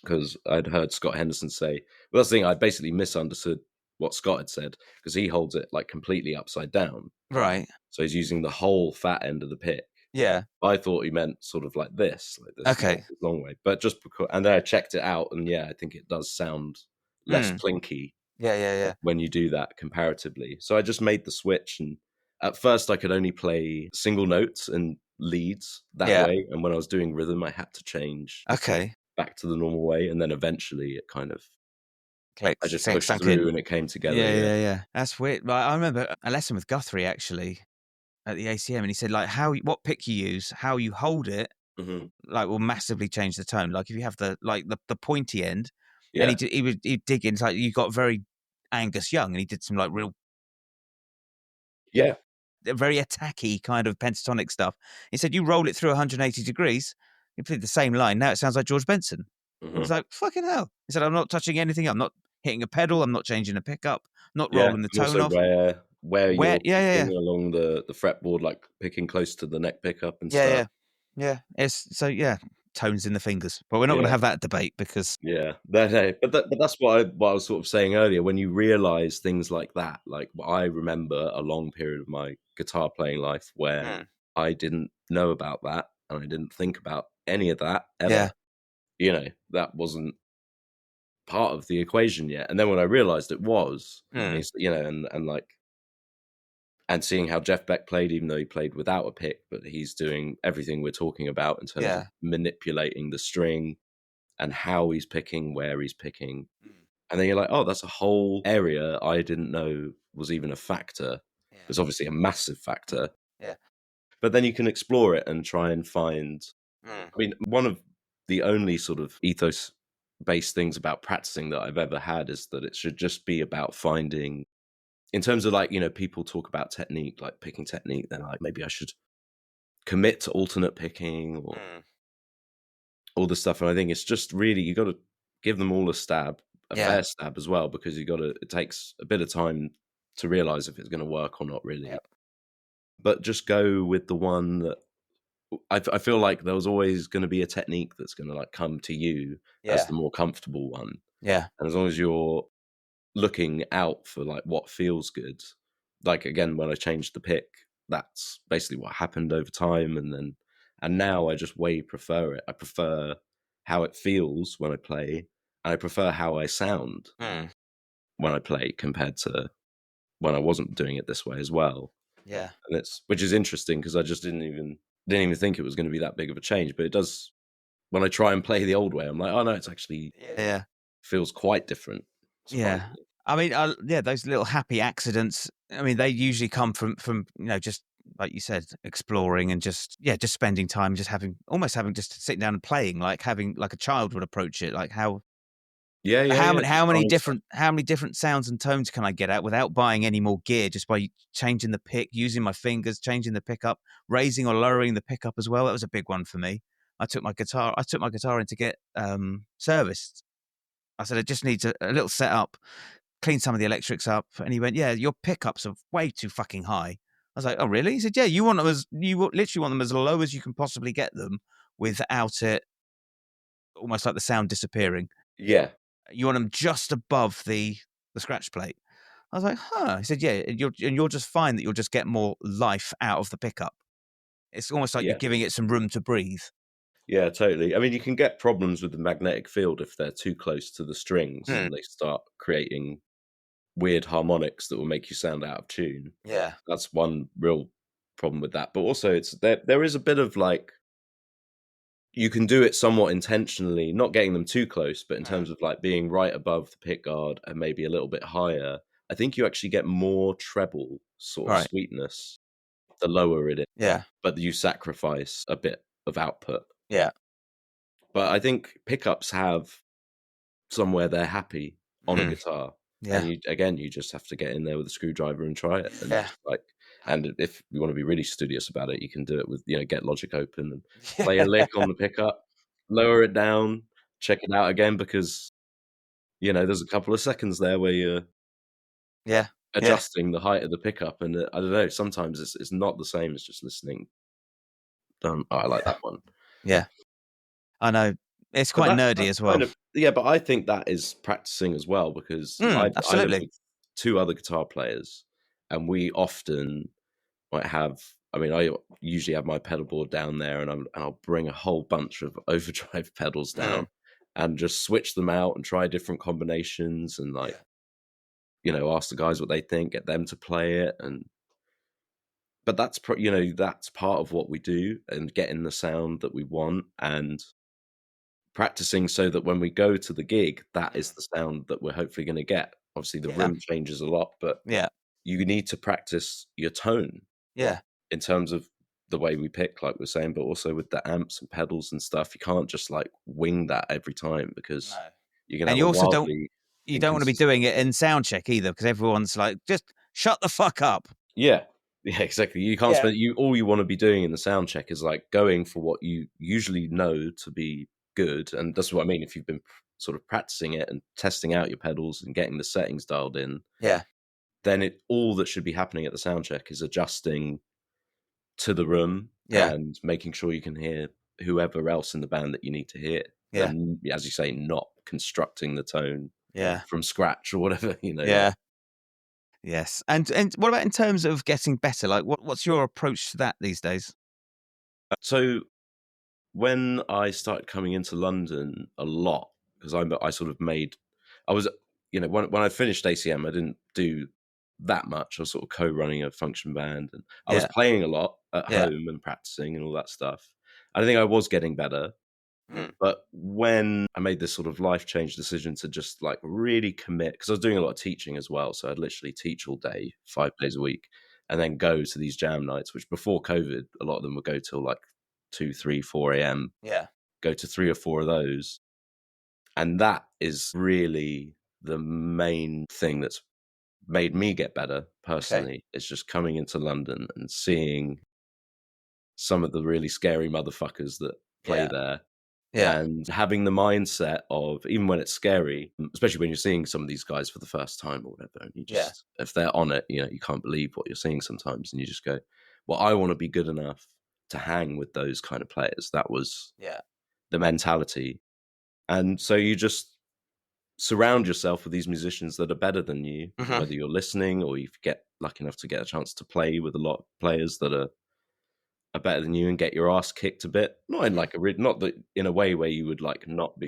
because I'd heard Scott Henderson say, well, that's the thing, I basically misunderstood what Scott had said because he holds it like completely upside down. Right. So he's using the whole fat end of the pick. Yeah. I thought he meant sort of like this Okay. long way. But just because, and then I checked it out, and yeah, I think it does sound less Mm. plinky Yeah, yeah, yeah. when you do that comparatively. So I just made the switch, and at first I could only play single notes and leads that Yeah. way. And when I was doing rhythm, I had to change Okay. back to the normal way, and then eventually it kind of I Clicks just pushed sunk through in. and it came together, Yeah, yeah. yeah, yeah. That's weird. Right, I remember a lesson with Guthrie actually at the ACM, and he said like what pick you use, how you hold it, Mhm. like will massively change the tone. Like if you have the pointy end, and Yeah. he'd dig in. It's like you got very Angus Young, and he did some like real Yeah. very attacky kind of pentatonic stuff. He said, "You roll it through 180 degrees, you play the same line. Now it sounds like George Benson." I was Mhm. like, "Fucking hell!" He said, "I'm not touching anything. I'm not hitting a pedal. I'm not changing a pickup. Not Yeah, rolling the and tone also off." where Where? you're Yeah, yeah, yeah, picking along the fretboard, like picking close to the neck pickup and yeah, stuff. yeah, yeah. It's so yeah, tones in the fingers. But we're not going to Yeah, have that debate because yeah. But that's what I was sort of saying earlier, when you realize things like that, like, I remember a long period of my guitar playing life where Mm, I didn't know about that, and I didn't think about any of that ever. yeah, That wasn't part of the equation yet, and then when I realized it was, mm, and like and seeing how Jeff Beck played, even though he played without a pick, but he's doing everything we're talking about in terms of yeah, manipulating the string and how he's picking, where he's picking. mm, And then you're like, oh, that's a whole area I didn't know was even a factor. yeah, It's obviously a massive mm, factor, yeah, but then you can explore it and try and find. mm, I mean, one of the only sort of ethos based things about practicing that I've ever had is that it should just be about finding, in terms of like, people talk about technique, like picking technique, then like maybe I should commit to alternate picking or mm, all this stuff. And I think it's just really, you got to give them all a stab, a yeah, fair stab as well, because it takes a bit of time to realize if it's going to work or not, yeah, really. But just go with the one that I feel like there was always going to be a technique that's going to like come to you as yeah, the more comfortable one. yeah, And as long as you're looking out for like what feels good, like again, when I changed the pick, that's basically what happened over time. And now I just way prefer it. I prefer how it feels when I play, and I prefer how I sound mm, when I play compared to when I wasn't doing it this way as well. yeah, And it's which is interesting because I just didn't even think it was going to be that big of a change, but it does. When I try and play the old way, I'm like, oh no, it's actually yeah. feels quite different, Yeah. surprisingly. I mean, yeah, those little happy accidents, I mean, they usually come from, just like you said, exploring and just spending time, just having almost having just sitting down and playing, like having like a child would approach it, like how Yeah, yeah, How yeah. many Just trying stuff. how many different sounds and tones can I get at without buying any more gear, just by changing the pick, using my fingers, changing the pickup, raising or lowering the pickup as well? That was a big one for me. I took my guitar in to get serviced. I said, "It just needs a little setup, clean some of the electrics up." And he went, "Yeah, your pickups are way too fucking high." I was like, "Oh, really?" He said, "Yeah, you literally want them as low as you can possibly get them without it almost like the sound disappearing. Yeah, You want them just above the scratch plate." I was like, "Huh." He said, "Yeah, and you'll just find that you'll just get more life out of the pickup. It's almost like you're yeah, giving it some room to breathe." yeah, totally. I mean, you can get problems with the magnetic field if they're too close to the strings Mm, and they start creating weird harmonics that will make you sound out of tune. yeah. That's one real problem with that. But also, it's there is a bit of like you can do it somewhat intentionally, not getting them too close, but in Mm, terms of like being right above the pick guard and maybe a little bit higher. I think you actually get more treble sort of right. sweetness the lower it is, Yeah. but you sacrifice a bit of output. Yeah. But I think pickups have somewhere they're happy on a Mm, guitar. And yeah. you just have to get in there with a screwdriver and try it and Yeah. just like and if you want to be really studious about it, you can do it with, get Logic open and play a Yeah. lick on the pickup, lower it down, check it out again because, there's a couple of seconds there where you're Yeah. Yeah. adjusting the height of the pickup and, I don't know, sometimes it's not the same as just listening. Oh, I like Yeah. that one. Yeah. I know. It's But quite that's nerdy that's as well. kind of yeah, but I think that is practicing as well because I live Absolutely. with 2 other guitar players, and we often might have I mean, I usually have my pedal board down there, and I'll bring a whole bunch of overdrive pedals Mm, down and just switch them out and try different combinations and, like, yeah. ask the guys what they think, get them to play it, and but that's part of what we do and getting the sound that we want and practicing so that when we go to the gig, that is Mm, the sound that we're hopefully gonna get. Obviously, the yeah. room changes a lot, but Yeah. you need to practice your tone Yeah. in terms of the way we pick, like we're saying, but also with the amps and pedals and stuff. You can't just, like, wing that every time because No. you're gonna And have you a also don't wildly you don't wanna be inconsistent. doing it in sound check either, because everyone's like, "Just shut the fuck up." Yeah. Yeah, exactly. You can't Yeah. spend you all you wanna be doing in the sound check is, like, going for what you usually know to be good, and that's what I mean, if you've been sort of practicing it and testing out your pedals and getting the settings dialed in, Yeah. then it all that should be happening at the sound check is adjusting to the room Yeah. and making sure you can hear whoever else in the band that you need to hear, Yeah. and as you say, not constructing the tone Yeah. from scratch or whatever, like Yeah. Yes. And what about in terms of getting better? Like, what's your approach to that these days? so when I started coming into London a lot, because I sort of made, I was, when I finished ACM, I didn't do that much. I was sort of co-running a function band, and I was Yeah. playing a lot at Yeah. home and practicing and all that stuff. And I think I was getting better. Mm, But when I made this sort of life change decision to just like really commit, because I was doing a lot of teaching as well, so I'd literally teach all day, 5 days a week, and then go to these jam nights, which before COVID, a lot of them would go till like 2, 3, 4 a.m. yeah. Go to 3 or 4 of those. And that is really the main thing that's made me get better Okay. personally. It's just coming into London and seeing some of the really scary motherfuckers that play Yeah. there Yeah. and having the mindset of, even when it's scary, especially when you're seeing some of these guys for the first time or whatever, and you Yeah. just, if they're on it, you can't believe what you're seeing sometimes. And you just go, well, I want to be good enough to hang with those kind of players. That was Yeah. the mentality. And so you just surround yourself with these musicians that are better than you, Mhm. whether you're listening or you get lucky enough to get a chance to play with a lot of players that are better than you and get your ass kicked a bit. Not in Mhm. like not that in a way where you would like not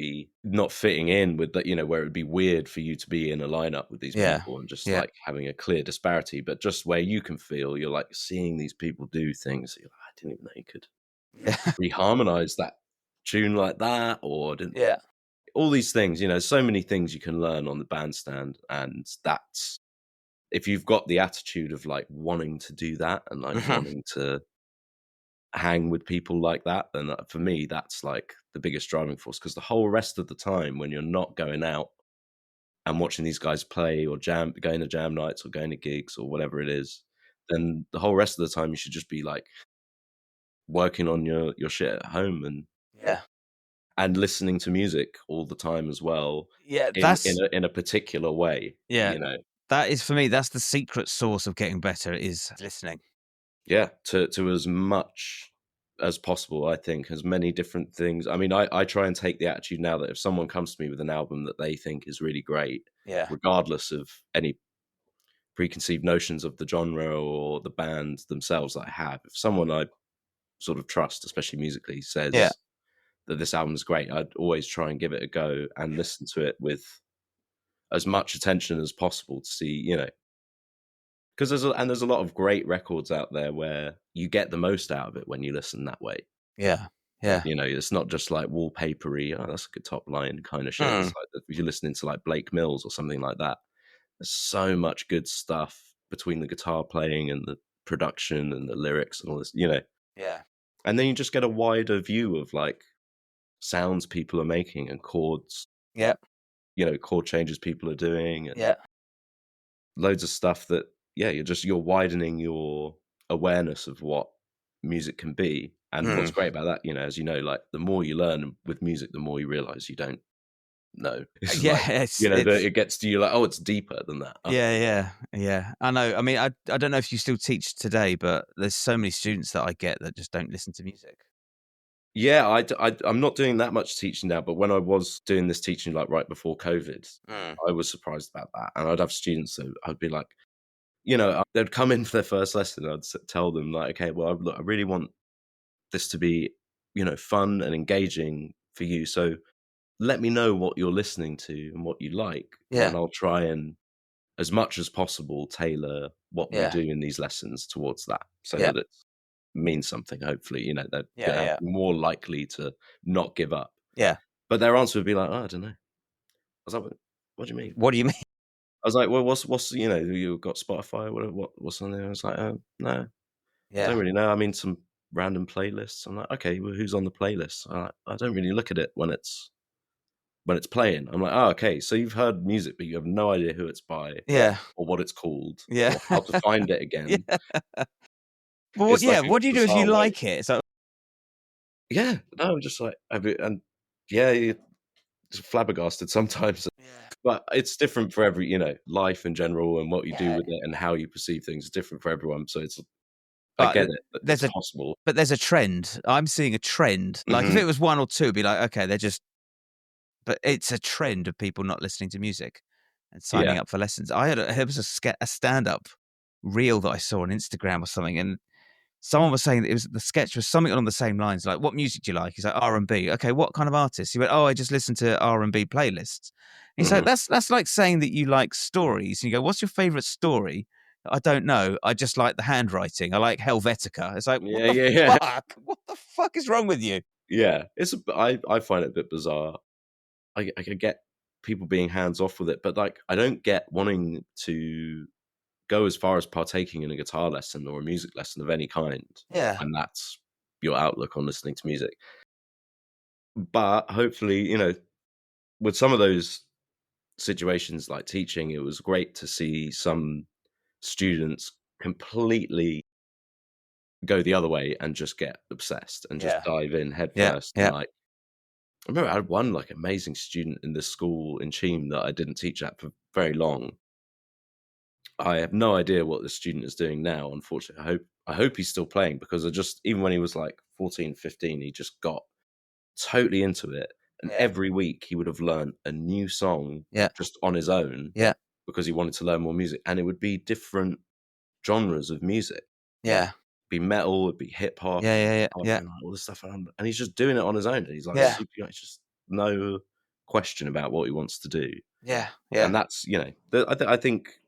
fitting in with that, where it would be weird for you to be in a lineup with these Yeah. people and just Yeah. like having a clear disparity, but just where you can feel you're like seeing these people do things that you're like, I didn't even know you could Yeah. reharmonize that tune like that, or didn't Yeah. all these things, so many things you can learn on the bandstand. And that's if you've got the attitude of like wanting to do that and like Mhm. wanting to hang with people like that, then for me, that's like the biggest driving force. Because the whole rest of the time, when you're not going out and watching these guys play or going to jam nights or going to gigs or whatever it is, then the whole rest of the time you should just be like working on your shit at home Yeah. and listening to music all the time as well Yeah, in that's in a particular way, yeah. you know. That is for me, that's the secret sauce of getting better is listening. Yeah, to as much as possible, I think, as many different things. I mean, I try and take the attitude now that if someone comes to me with an album that they think is really great, Yeah. regardless of any preconceived notions of the genre or the band themselves that I have, if someone I sort of trust, especially musically, Yeah. says that this album is great, I'd always try and give it a go and listen to it with as much attention as possible to see, you know, because there's a lot of great records out there where you get the most out of it when you listen that way. Yeah. Yeah. You know, it's not just like wallpapery, "Oh, that's a good top line" kind of shit. Mm. It's like if you're listening to like Blake Mills or something like that, there's so much good stuff between the guitar playing and the production and the lyrics and all this, you know. Yeah. And then you just get a wider view of like sounds people are making and chords, Yeah. you know, chord changes people are doing and Yeah. loads of stuff that, yeah, you're widening your awareness of what music can be. And what's Mm. great about that, you know, as you know, like the more you learn with music, the more you realize you don't know. It's Yeah, like, it's you know, it's it gets to you like, oh, it's deeper than that. yeah, Okay. yeah, yeah. I know. I mean, I don't know if you still teach today, but there's so many students that I get that just don't listen to music. Yeah, I'm not doing that much teaching now, but when I was doing this teaching, like right before COVID, Mm. I was surprised about that. And I'd have students that I'd be like, you know, they'd come in for their first lesson. I'd tell them like, okay, well, look, I really want this to be, you know, fun and engaging for you. So let me know what you're listening to and what you like, and Yeah, then I'll try and, as much as possible, tailor what we yeah, do in these lessons towards that, so yeah, that it means something. Hopefully, you know, they're yeah, gonna yeah, be more likely to not give up. yeah. But their answer would be like, "Oh, I don't know." I was like, "What do you mean?" What do you mean? I was like, "Well, what's you know, you got Spotify? What's on there?" I was like, no, I Yeah, don't really know. I mean, some random playlists." I'm like, "Okay, well, who's on the playlist?" I don't really look at it when it's playing. I'm like, "Oh, okay, so you've heard music, but you have no idea who it's by yeah, or what it's called yeah, or how to find it again." yeah. Well, It's like yeah. a What do you do if you bizarre way. like it? So Yeah, no, I'm just like, and yeah, you're just flabbergasted sometimes. yeah, But it's different for every, you know, life in general and what you do yeah. with it and how you perceive things is different for everyone. So I But get it that there's it's a possible. there's a trend. I'm seeing a trend. Like if Mhm. it was one or two, it'd be like, okay, they're just. But it's a trend of people not listening to music and Yeah. signing up for lessons. There was a stand-up reel that I saw on Instagram or something, and someone was saying that the sketch was something along the same lines, like, "What music do you like?" He's like, "R&B." "Okay, what kind of artists?" He went, "Oh, I just listen to R&B playlists." He's like, Mhm. "That's like saying that you like stories." And you go, "What's your favorite story?" "I don't know. I just like the handwriting. I like Helvetica." It's like, "What Yeah, the yeah, yeah. fuck? What the fuck is wrong with you?" Yeah. I find it a bit bizarre. I get people being hands off with it, but like I don't get wanting to go as far as partaking in a guitar lesson or a music lesson of any kind Yeah. when that's your outlook on listening to music. But hopefully, you know, with some of those situations like teaching, it was great to see some students completely go the other way and just get obsessed and just Yeah. dive in Yeah. headfirst. And Yeah. like, I remember I had one like amazing student in this school in Cheam that I didn't teach at for very long. I have no idea what the student is doing now, unfortunately. I hope he's still playing because I just, even when he was like 14, 15, he just got totally into it. And Yeah. every week he would have learned a new song Yeah. just on his own Yeah. because he wanted to learn more music. And it would be different genres of music. Yeah. Be metal, it'd be hip hop, Yeah. it'd be Yeah. pop, Yeah. and like all this stuff. And he's just doing it on his own. And he's like Yeah. super, it's just no question about what he wants to do. Yeah. Yeah. And that's, you know, I think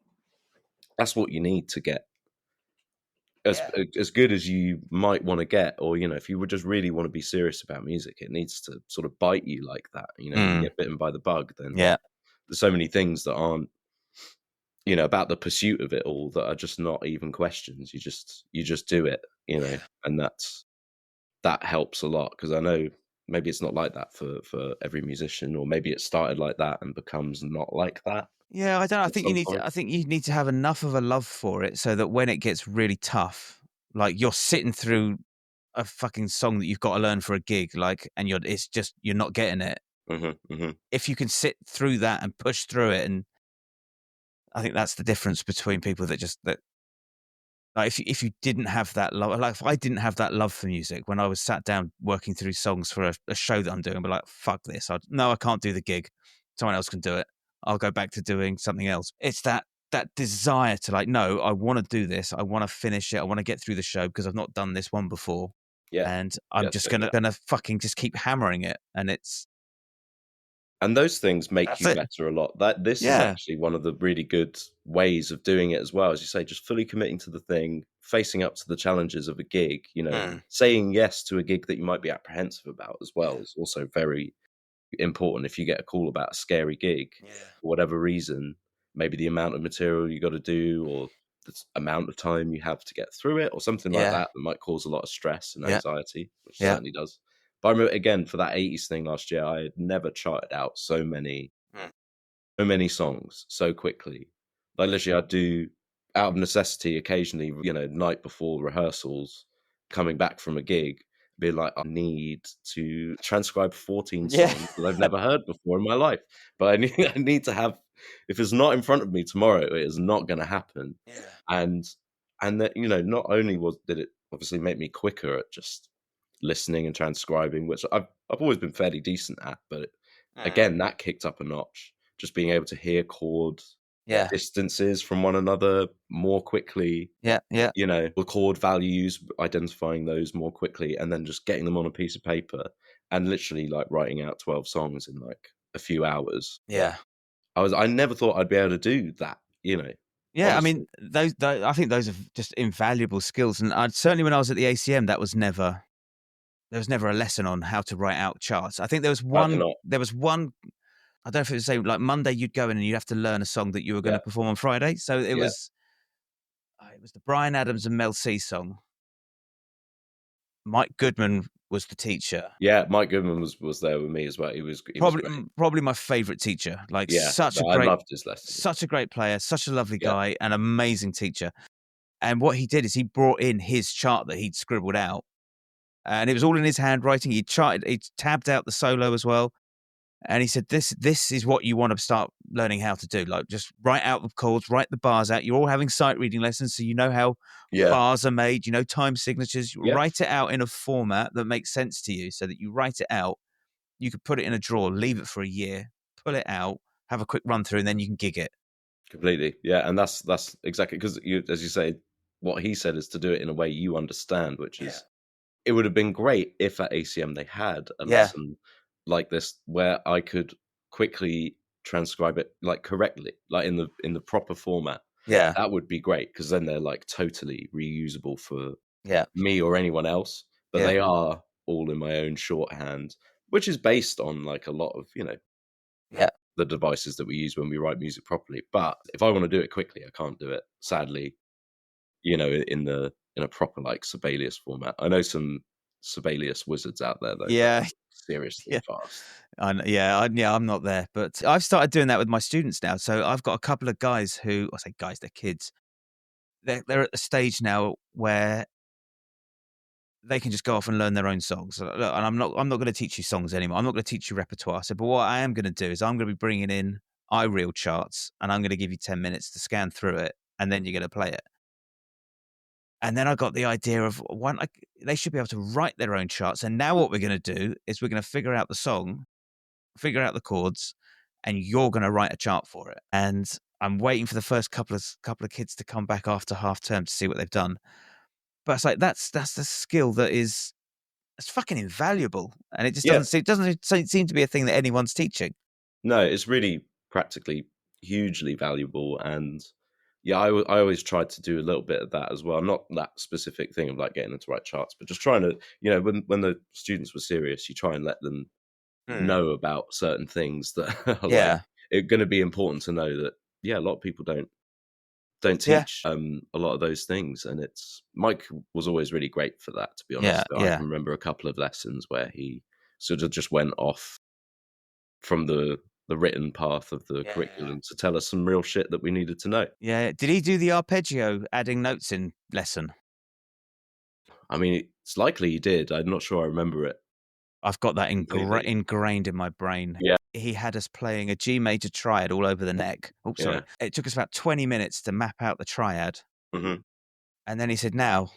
that's what you need to get as Yeah. as good as you might want to get, or you know, if you would just really want to be serious about music, it needs to sort of bite you like that. You know, you Mm. get bitten by the bug, then Yeah. there's so many things that aren't, you know, about the pursuit of it all that are just not even questions. You just do it, you know, Yeah. and that helps a lot because I know maybe it's not like that for every musician, or maybe it started like that and becomes not like that Yeah, I don't know. at some point. I think you need to have enough of a love for it so that when it gets really tough, like you're sitting through a fucking song that you've got to learn for a gig, like, and you're not getting it. Hmm, hmm. If you can sit through that and push through it, and I think that's the difference between people that like if you didn't have that love, like if I didn't have that love for music when I was sat down working through songs for a show that I'm doing, but like fuck this, no, I can't do the gig. Someone else can do it. I'll go back to doing something else. It's that desire to like, no, I want to do this. I want to finish it. I want to get through the show because I've not done this one before, Yeah, and I'm yeah, just totally. gonna fucking just keep hammering it, and And those things make that's you it. better a lot. That this is Yeah. actually one of the really good ways of doing it as well. As you say, just fully committing to the thing, facing up to the challenges of a gig, Mm. saying yes to a gig that you might be apprehensive about as well is also very important. If you get a call about a scary gig Yeah. for whatever reason, maybe the amount of material you got to do, or the amount of time you have to get through it, or something like Yeah. that that might cause a lot of stress and Yeah. anxiety, which Yeah. certainly does. But I remember, again, for that 80s thing last year, I had never charted out Mm. so many songs so quickly. Like literally, I'd do out of necessity occasionally, night before rehearsals, coming back from a gig, be like, I need to transcribe 14 Yeah. songs that I've never heard before in my life. But I need to have, if it's not in front of me tomorrow, it is not going to happen. Yeah. And that, not only did it obviously make me quicker at just listening and transcribing, which I've always been fairly decent at, but Mm. again, that kicked up a notch. Just being able to hear chord Yeah. distances from one another more quickly, Yeah. Yeah. the chord values, identifying those more quickly, and then just getting them on a piece of paper and literally like writing out 12 songs in like a few hours. Yeah. I never thought I'd be able to do that, Yeah, I honestly. mean, those I think those are just invaluable skills, and I'd certainly when I was at the ACM, there was never a lesson on how to write out charts. I think Rather not. there was one, I don't know if it was the same, like Monday you'd go in and you'd have to learn a song that you were Yeah, gonna perform on Friday. So yeah. it was the Bryan Adams and Mel C song. Mike Goodman was the teacher. Yeah, Mike Goodman was there with me as well. He was great. Probably my favorite teacher. Like Yeah, no, I loved his lessons. such a great player, such a lovely Yeah, guy, an amazing teacher. And what he did is he brought in his chart that he'd scribbled out, and it was all in his handwriting. He tabbed out the solo as well. And he said, this is what you want to start learning how to do. Like, just write out the chords, write the bars out. You're all having sight reading lessons, so you know how yeah, bars are made, you know time signatures. You yeah. write it out in a format that makes sense to you so that you write it out. You could put it in a drawer, leave it for a year, pull it out, have a quick run through, and then you can gig it. Completely. Yeah, and that's exactly because as you say, what he said is to do it in a way you understand, which Yeah. is it would have been great if at ACM they had a Yeah. lesson like this where I could quickly transcribe it like correctly, like in the proper format. Yeah. That would be great because then they're like totally reusable for Yeah. me or anyone else. But Yeah. they are all in my own shorthand, which is based on like a lot of, Yeah. the devices that we use when we write music properly. But if I want to do it quickly, I can't do it. Sadly, in a proper like Sibelius format. I know some Sibelius wizards out there though that Yeah. are seriously Yeah. fast. I'm not there, but I've started doing that with my students now. So I've got a couple of guys I say guys, they're kids. They're at the stage now where they can just go off and learn their own songs. Look, and I'm not going to teach you songs anymore. I'm not going to teach you repertoire. So, but what I am going to do is I'm going to be bringing in iReal charts, and I'm going to give you 10 minutes to scan through it, and then you're going to play it. And then I got the idea of they should be able to write their own charts. And now what we're going to do is we're going to figure out the song, figure out the chords, and you're going to write a chart for it. And I'm waiting for the first couple of kids to come back after half term to see what they've done. But it's like that's the skill it's fucking invaluable, and it just Yeah, doesn't seem to be a thing that anyone's teaching. no, it's really practically hugely valuable. And yeah, I always tried to do a little bit of that as well. Not that specific thing of like getting them to write charts, but just trying to, when the students were serious, you try and let them Hmm. know about certain things that are like Yeah, it's going to be important to know that. Yeah, a lot of people don't yeah, teach a lot of those things, and Mike was always really great for that, to be honest. yeah, So I yeah, can remember a couple of lessons where he sort of just went off from the written path of the Yeah. curriculum to tell us some real shit that we needed to know. Yeah. Did he do the arpeggio adding notes in lesson? I mean, it's likely he did. I'm not sure I remember it. I've got that Completely. ingrained in my brain. Yeah. He had us playing a G major triad all over the neck. Oh, sorry. Yeah. It took us about 20 minutes to map out the triad. Mhm. And then he said, now,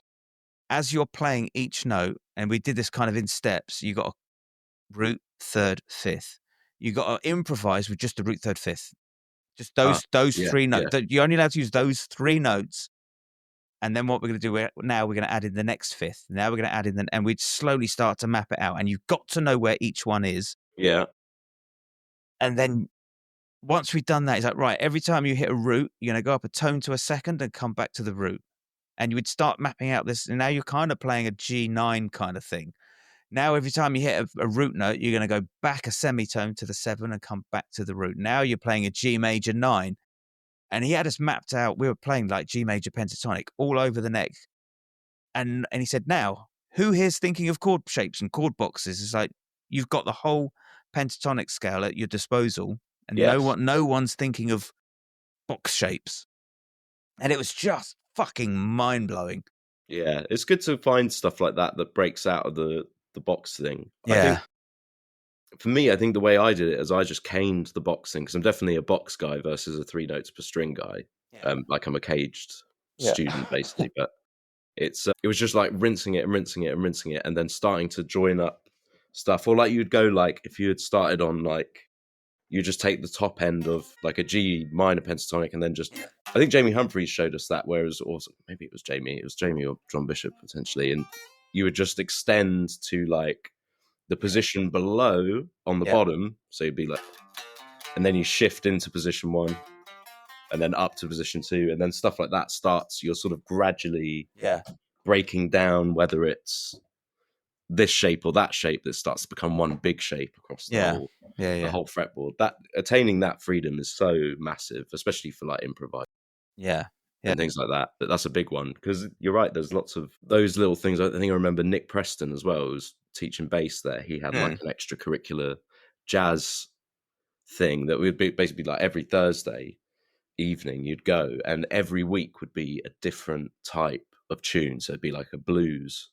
as you're playing each note, and we did this kind of in steps, you got a root, third, fifth. You got to improvise with just the root, third, fifth. Just those yeah, three notes. yeah. You're only allowed to use those three notes. And then what we're going to do, now we're going to add in the next fifth. Now we're going to add in and we'd slowly start to map it out. And you've got to know where each one is. Yeah. And then once we've done that, it's like, right, every time you hit a root, you're going to go up a tone to a second and come back to the root. And you would start mapping out this. And now you're kind of playing a G9 kind of thing. Now, every time you hit a root note, you're going to go back a semitone to the 7 and come back to the root. Now you're playing a G major 9. And he had us mapped out. We were playing like G major pentatonic all over the neck. And he said, now, who here's thinking of chord shapes and chord boxes? It's like, you've got the whole pentatonic scale at your disposal. And Yes. no one's thinking of box shapes. And it was just fucking mind-blowing. Yeah, it's good to find stuff like that that breaks out of the box thing. Yeah. I think, for me, I think the way I did it is I just caned the box thing, because I'm definitely a box guy versus a 3 notes per string guy. Yeah. Like I'm a caged Yeah. student, basically. But it was just like rinsing it and rinsing it and rinsing it, and then starting to join up stuff. Or like you'd go, like, if you had started on, like, you just take the top end of like a G minor pentatonic and then just, I think Jamie Humphries showed us that, whereas also maybe it was Jamie or John Bishop potentially, and you would just extend to like the position below on the bottom, so you'd be like, and then you shift into position 1 and then up to position 2, and then stuff like that starts, you're sort of gradually breaking down whether it's this shape or that shape that starts to become one big shape across the whole fretboard. That attaining that freedom is so massive, especially for like improvise and things like that. But that's a big one, because you're right, there's lots of those little things. I think I remember Nick Preston as well, who was teaching bass there. He had like an extracurricular jazz thing that would be basically like every Thursday evening you'd go, and every week would be a different type of tune. So it'd be like a blues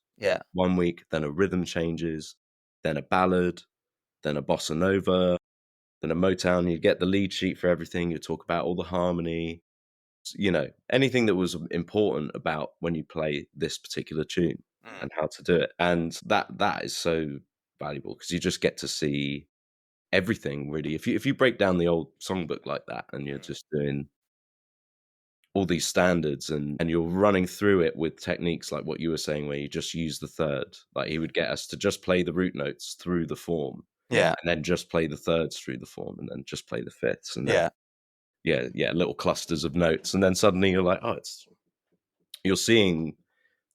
one week, then a rhythm changes, then a ballad, then a bossa nova, then a Motown. You'd get the lead sheet for everything. You'd talk about all the harmony, you know, anything that was important about when you play this particular tune and how to do it. And that is so valuable, because you just get to see everything, really. If you break down the old songbook like that, and you're just doing all these standards, and you're running through it with techniques like what you were saying, where you just use the third. Like he would get us to just play the root notes through the form, and then just play the thirds through the form, and then just play the fifths, and then, little clusters of notes, and then suddenly you're like, oh, you're seeing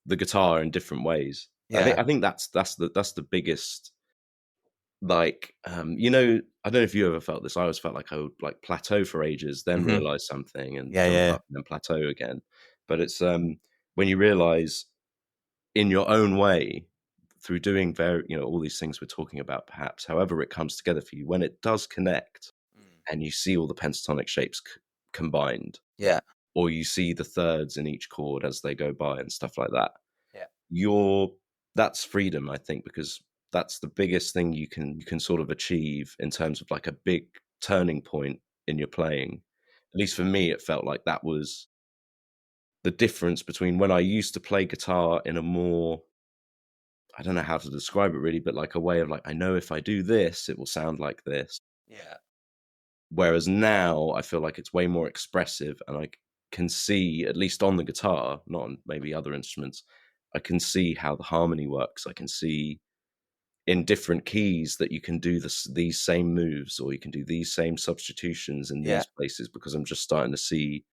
the guitar in different ways. I think that's the biggest. Like, you know, I don't know if you ever felt this. I always felt like I would like plateau for ages, then realize something, and jump up, and then plateau again. But it's when you realize in your own way, through doing all these things we're talking about, perhaps, however it comes together for you, when it does connect, and you see all the pentatonic shapes combined, or you see the thirds in each chord as they go by and stuff like that, that's freedom, I think, because that's the biggest thing you can sort of achieve in terms of like a big turning point in your playing. At least for me, it felt like that was the difference between when I used to play guitar in a more, I don't know how to describe it really, but like a way of like, I know if I do this, it will sound like this. Whereas now I feel like it's way more expressive, and I can see, at least on the guitar, not on maybe other instruments, I can see how the harmony works. I can see in different keys that you can do these same moves, or you can do these same substitutions in these places, because I'm just starting to see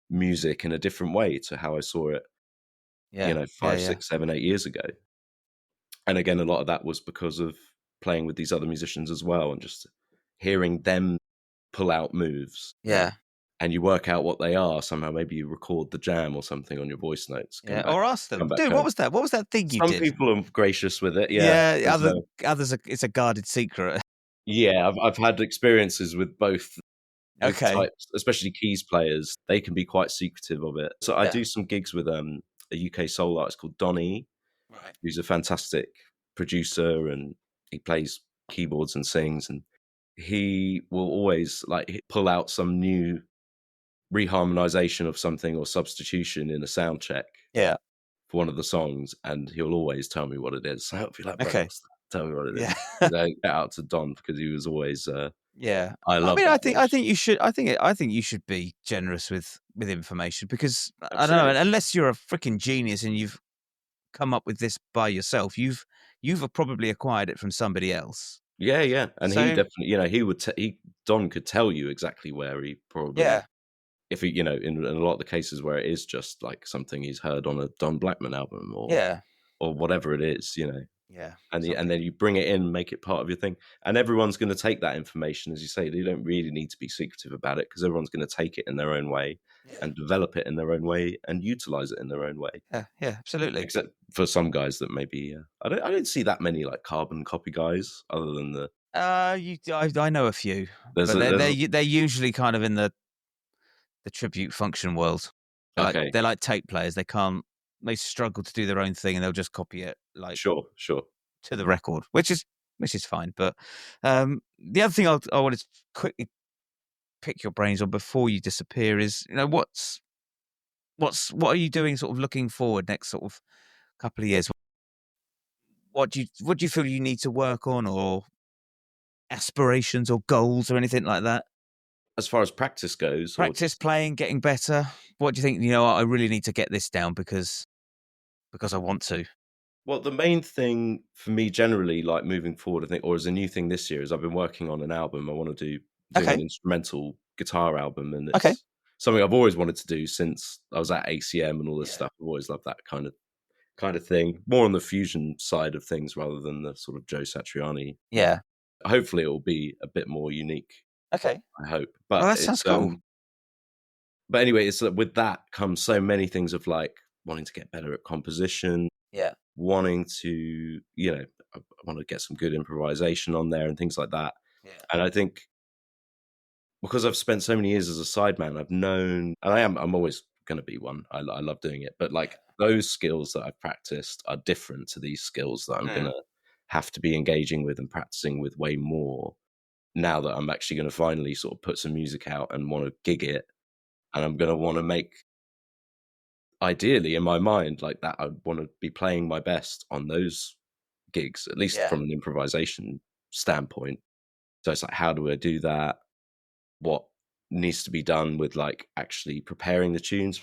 music in a different way to how I saw it, 5, 6, 7, 8 years ago. And again, a lot of that was because of playing with these other musicians as well, and just hearing them pull out moves. and you work out what they are somehow. Maybe you record the jam or something on your voice notes. Yeah, or ask them, Come back dude, home. what was that thing you Some did? people are gracious with it, yeah. Yeah, There's, others are, it's a guarded secret. yeah, I've had experiences with both with Okay. types, especially keys players. They can be quite secretive of it. So I Yeah. do some gigs with a UK soul artist called Donny, Right. who's a fantastic producer, and he plays keyboards and sings, and he will always pull out some new reharmonization of something or substitution in a sound check Yeah. for one of the songs, and he'll always tell me what it is. So I'll be like, bro, Okay. what's that? Tell me what it Yeah. is. Get out to Don because he was always. Yeah. I I love mean, that I relationship. think you should. I think you should be generous with information because I don't know. Absolutely. Unless you're a freaking genius and you've come up with this by yourself, you've probably acquired it from somebody else. Yeah, yeah, and he So definitely, he would. Don could tell you exactly where he probably, yeah, if he, in a lot of the cases where it is just like something he's heard on a Don Blackman album yeah, or whatever it is, yeah. and Something. then you bring it in, make it part of your thing, and everyone's going to take that information, as you say. You don't really need to be secretive about it because everyone's going to take it in their own way Yeah, and develop it in their own way and utilize it in their own way. yeah, yeah. Absolutely. Except for some guys that maybe I don't see that many like carbon copy guys other than I know a few, there's but a there's a, they're usually kind of in the tribute function world. okay, They're like tape players. They struggle to do their own thing and they'll just copy it like sure. to the record, which is fine. But the other thing I wanted to quickly pick your brains on before you disappear is, what are you doing sort of looking forward next sort of couple of years? What do you feel you need to work on, or aspirations or goals or anything like that? As far as practice goes, or Practice just playing, getting better. What do you think? I really need to get this down because I want to. well, the main thing for me generally, like moving forward, I think, or as a new thing this year, is I've been working on an album. I want to doing an Okay. instrumental guitar album, and Okay. it's something I've always wanted to do since I was at ACM and all this Yeah. stuff. I've always loved that kind of thing, more on the fusion side of things rather than the sort of Joe Satriani. Yeah. Hopefully, it will be a bit more unique. Okay. I hope, Well, but that sounds it's cool. but anyway, it's with that comes so many things of like wanting to get better at composition, Yeah. wanting to, I want to get some good improvisation on there and things like that. Yeah. And I think because I've spent so many years as a sideman, I've known, and I'm always going to be one. I love doing it, but Yeah. like those skills that I've practiced are different to these skills that I'm going Mm. to have to be engaging with and practicing with way more now that I'm actually going to finally sort of put some music out and want to gig it. And I'm going to want to make, ideally in my mind, like that, I want to be playing my best on those gigs, at least Yeah. from an improvisation standpoint. So it's like, how do I do that? What needs to be done with like actually preparing the tunes,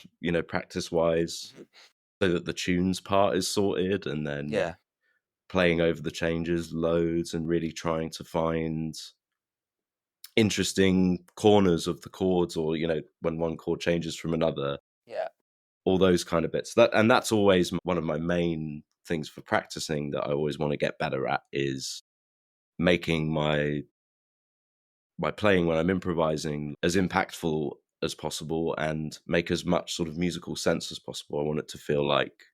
practice wise, Mhm. so that the tunes part is sorted, and then Yeah. playing over the changes loads and really trying to find interesting corners of the chords, or when one chord changes from another, Yeah. all those kind of bits. That's always one of my main things for practicing that I always want to get better at, is making my playing when I'm improvising as impactful as possible and make as much sort of musical sense as possible. I want it to feel like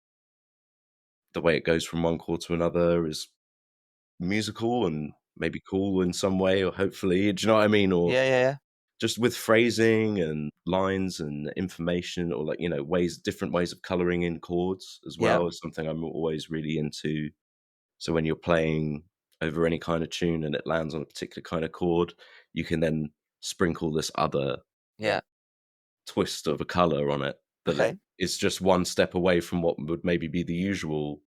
the way it goes from one chord to another is musical and maybe cool in some way, or hopefully, do you know what I mean? Or Yeah. Yeah. just with phrasing and lines and information, or like, different ways of coloring in chords as Yeah. well, is something I'm always really into. So when you're playing over any kind of tune and it lands on a particular kind of chord, you can then sprinkle this other Yeah. twist of a color on it that Okay. is just one step away from what would maybe be the usual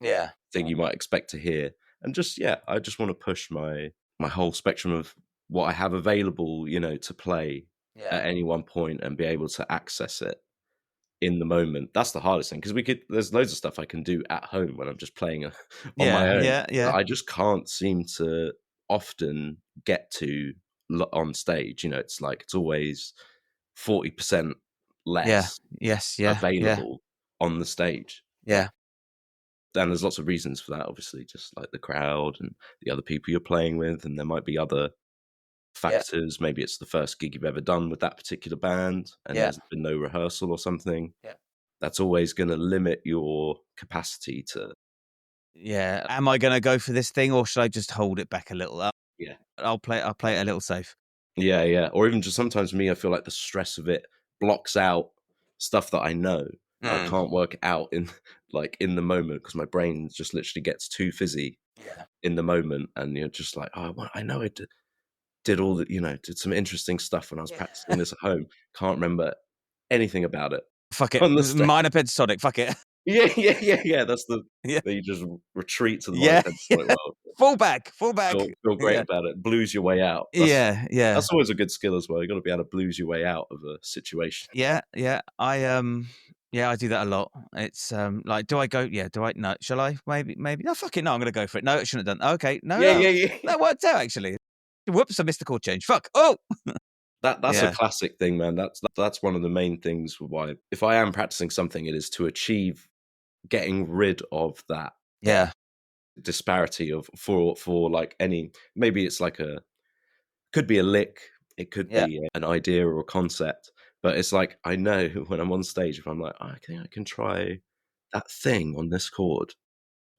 Yeah. thing you might expect to hear. And just, yeah, I just want to push my whole spectrum of what I have available, to play Yeah. at any one point and be able to access it in the moment. That's the hardest thing, because there's loads of stuff I can do at home when I'm just playing on my Yeah. own Yeah. that Yeah. I just can't seem to often get to on stage. It's like it's always 40% Yeah. less Yes. Yeah. Yeah. available on the stage. Yeah. And there's lots of reasons for that, obviously, just like the crowd and the other people you're playing with, and there might be other factors. Maybe it's the first gig you've ever done with that particular band and there's been no rehearsal or something. That's always going to limit your capacity to. Yeah. Am I going to go for this thing, or should I just hold it back a little? Yeah. I'll play it a little safe. Yeah, yeah. Or even just sometimes me, I feel like the stress of it blocks out stuff that I know. I can't work out in in the moment because my brain just literally gets too fizzy in the moment, and you're just like, oh, I know I did all the, did some interesting stuff when I was practicing this at home. Can't remember anything about it Fuck it. on the stage. Minor pentatonic. Fuck it. Yeah. That's the Yeah. that you just retreat to the minor pentatonic world. Fall back. Feel great about it. Blues your way out. Yeah. That's always a good skill as well. You got to be able to blues your way out of a situation. Yeah. I do that a lot. It's like, do I go? Yeah. Do I? No. Shall I? Maybe. No. Fuck it. No. I'm gonna go for it. No. I shouldn't have done. Okay. No. Yeah. That worked out actually. Whoops! I missed the chord change. Fuck. Oh. That's a classic thing, man. That's one of the main things why, if I am practicing something, it is to achieve getting rid of that disparity of for like any, maybe it's like could be a lick, it could be an idea or a concept, but it's like, I know when I'm on stage, if I'm like, I think I can try that thing on this chord,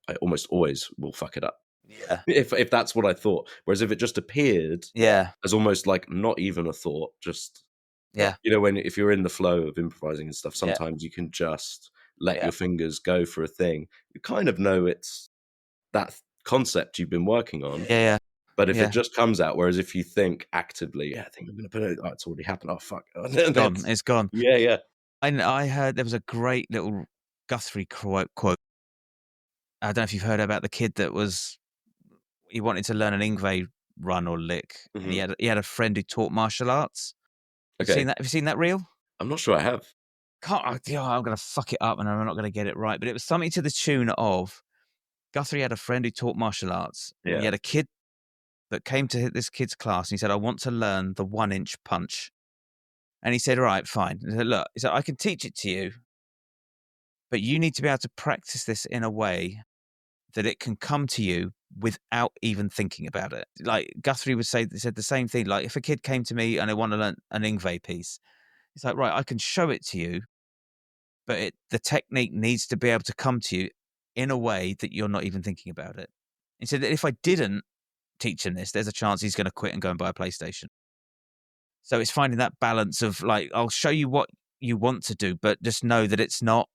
I almost always will fuck it up. Yeah. If that's what I thought. Whereas if it just appeared as almost like not even a thought, just if you're in the flow of improvising and stuff, sometimes you can just let your fingers go for a thing. You kind of know it's that concept you've been working on. Yeah. But if it just comes out, whereas if you think actively, I think I'm going to put it. Oh, it's already happened. Oh fuck, It's gone. Yeah. I heard there was a great little Guthrie quote. I don't know if you've heard about the kid that he wanted to learn an Ingve run or lick, and he had a friend who taught martial arts. Have you seen that reel? I'm not sure I have. I'm going to fuck it up and I'm not going to get it right, but it was something to the tune of Guthrie had a friend who taught martial arts. Yeah. He had a kid that came to this kid's class and he said, I want to learn the 1-inch punch. And he said, all right, fine. He said, look, I can teach it to you, but you need to be able to practice this in a way that it can come to you without even thinking about it. Like Guthrie said the same thing. Like if a kid came to me and I want to learn an Ingve piece, it's like, right, I can show it to you, but the technique needs to be able to come to you in a way that you're not even thinking about it. He said that if I didn't teach him this, there's a chance he's going to quit and go and buy a PlayStation. So it's finding that balance of like, I'll show you what you want to do, but just know that it's not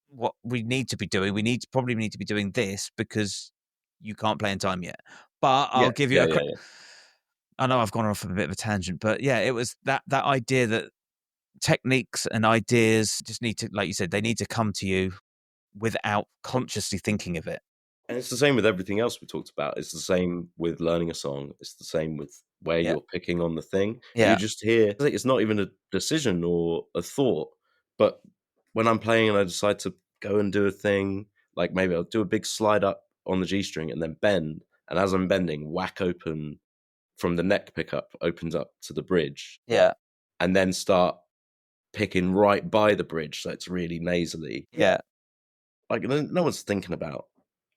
what we need to be doing. We probably need to be doing this because you can't play in time yet. But I'll give you I know I've gone off a bit of a tangent, but it was that idea that techniques and ideas just need to, like you said, they need to come to you without consciously thinking of it. And it's the same with everything else we talked about. It's the same with learning a song. It's the same with where you're picking on the thing. You just hear, it's not even a decision or a thought, but when I'm playing and I decide to go and do a thing, like maybe I'll do a big slide up on the G string and then bend. And as I'm bending, whack open from the neck pickup, opens up to the bridge. Yeah. And then start picking right by the bridge. So it's really nasally. Yeah. Like no one's thinking about.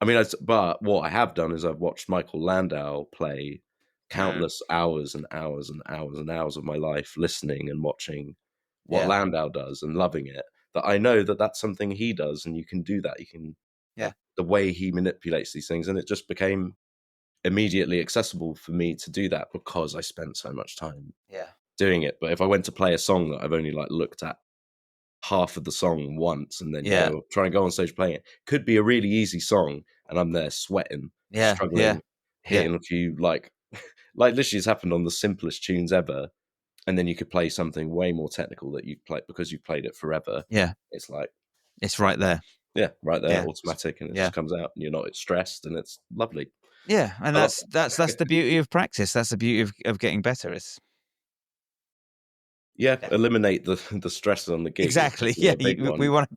I mean, but what I have done is I've watched Michael Landau play countless hours and hours and hours and hours of my life listening and watching what Landau does and loving it. That I know that that's something he does, and you can do that. You can, the way he manipulates these things, and it just became immediately accessible for me to do that because I spent so much time doing it. But if I went to play a song that I've only looked at half of the song once and then try and go on stage playing it, could be a really easy song and I'm there sweating, struggling, hitting a few like literally it's happened on the simplest tunes ever, and then you could play something way more technical that you've played because you've played it forever. It's like it's right there, right there, automatic, and it just comes out and you're not stressed and it's lovely. And that's the beauty of practice. That's the beauty of getting better. Is eliminate the stress on the gig. Exactly. We want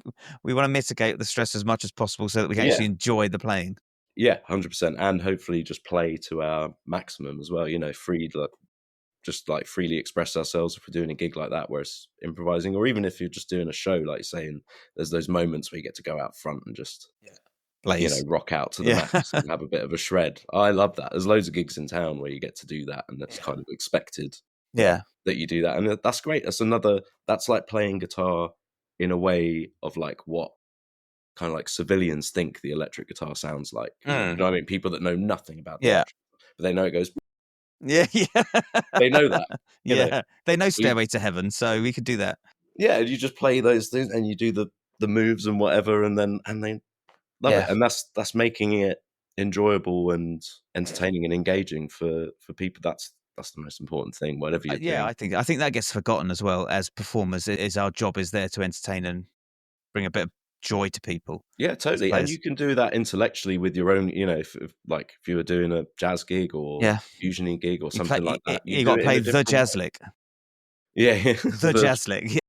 to mitigate the stress as much as possible so that we can actually enjoy the playing. 100%, and hopefully just play to our maximum as well. Freely express ourselves if we're doing a gig like that where it's improvising, or even if you're just doing a show, like saying there's those moments where you get to go out front and just Blaze. rock out to the Yeah. max and have a bit of a shred. I love that. There's loads of gigs in town where you get to do that, and that's Yeah. kind of expected Yeah. that you do that, and that's great. That's like playing guitar in a way of like what kind of like civilians think the electric guitar sounds like. You know what I mean? People that know nothing about the Yeah. electric, but they know it goes. Yeah. Yeah. They know that. You know, Yeah. They know you, Stairway to Heaven, so we could do that. yeah, you just play those things and you do the moves and whatever, and they love it, Yeah. and that's making it enjoyable and entertaining and engaging for people. That's the most important thing. Whatever you're Yeah, doing. I think that gets forgotten as well as performers. Is our job is there to entertain and bring a bit of joy to people Yeah, as totally. And players. you can do that intellectually with your own, if you were doing a jazz gig or Yeah, fusiony gig or you play. something like that, you You do got to it in play a the different jazz way. lick. Yeah, The jazz lick.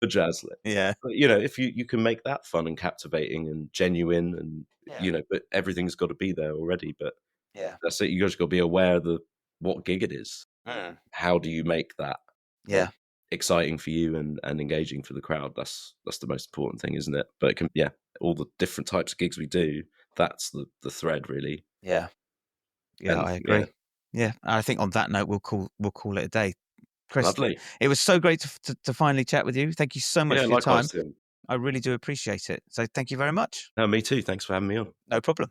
the jazz lick. Yeah, But, if you can make that fun and captivating and genuine and, yeah, but everything's got to be there already. But yeah, that's it. You just got to be aware of what gig it is. mm. How do you make that Yeah, exciting for you and engaging for the crowd? That's the most important thing, isn't it? But it can, all the different types of gigs we do, that's the thread really. yeah, yeah. And I yeah, agree. Yeah, I think on that note, we'll call it a day. Chris, lovely. it was so great to finally chat with you. Thank you so much Yeah, for your time. likewise, Tim. I really do appreciate it. So thank you very much. No, me too. Thanks for having me on. No problem.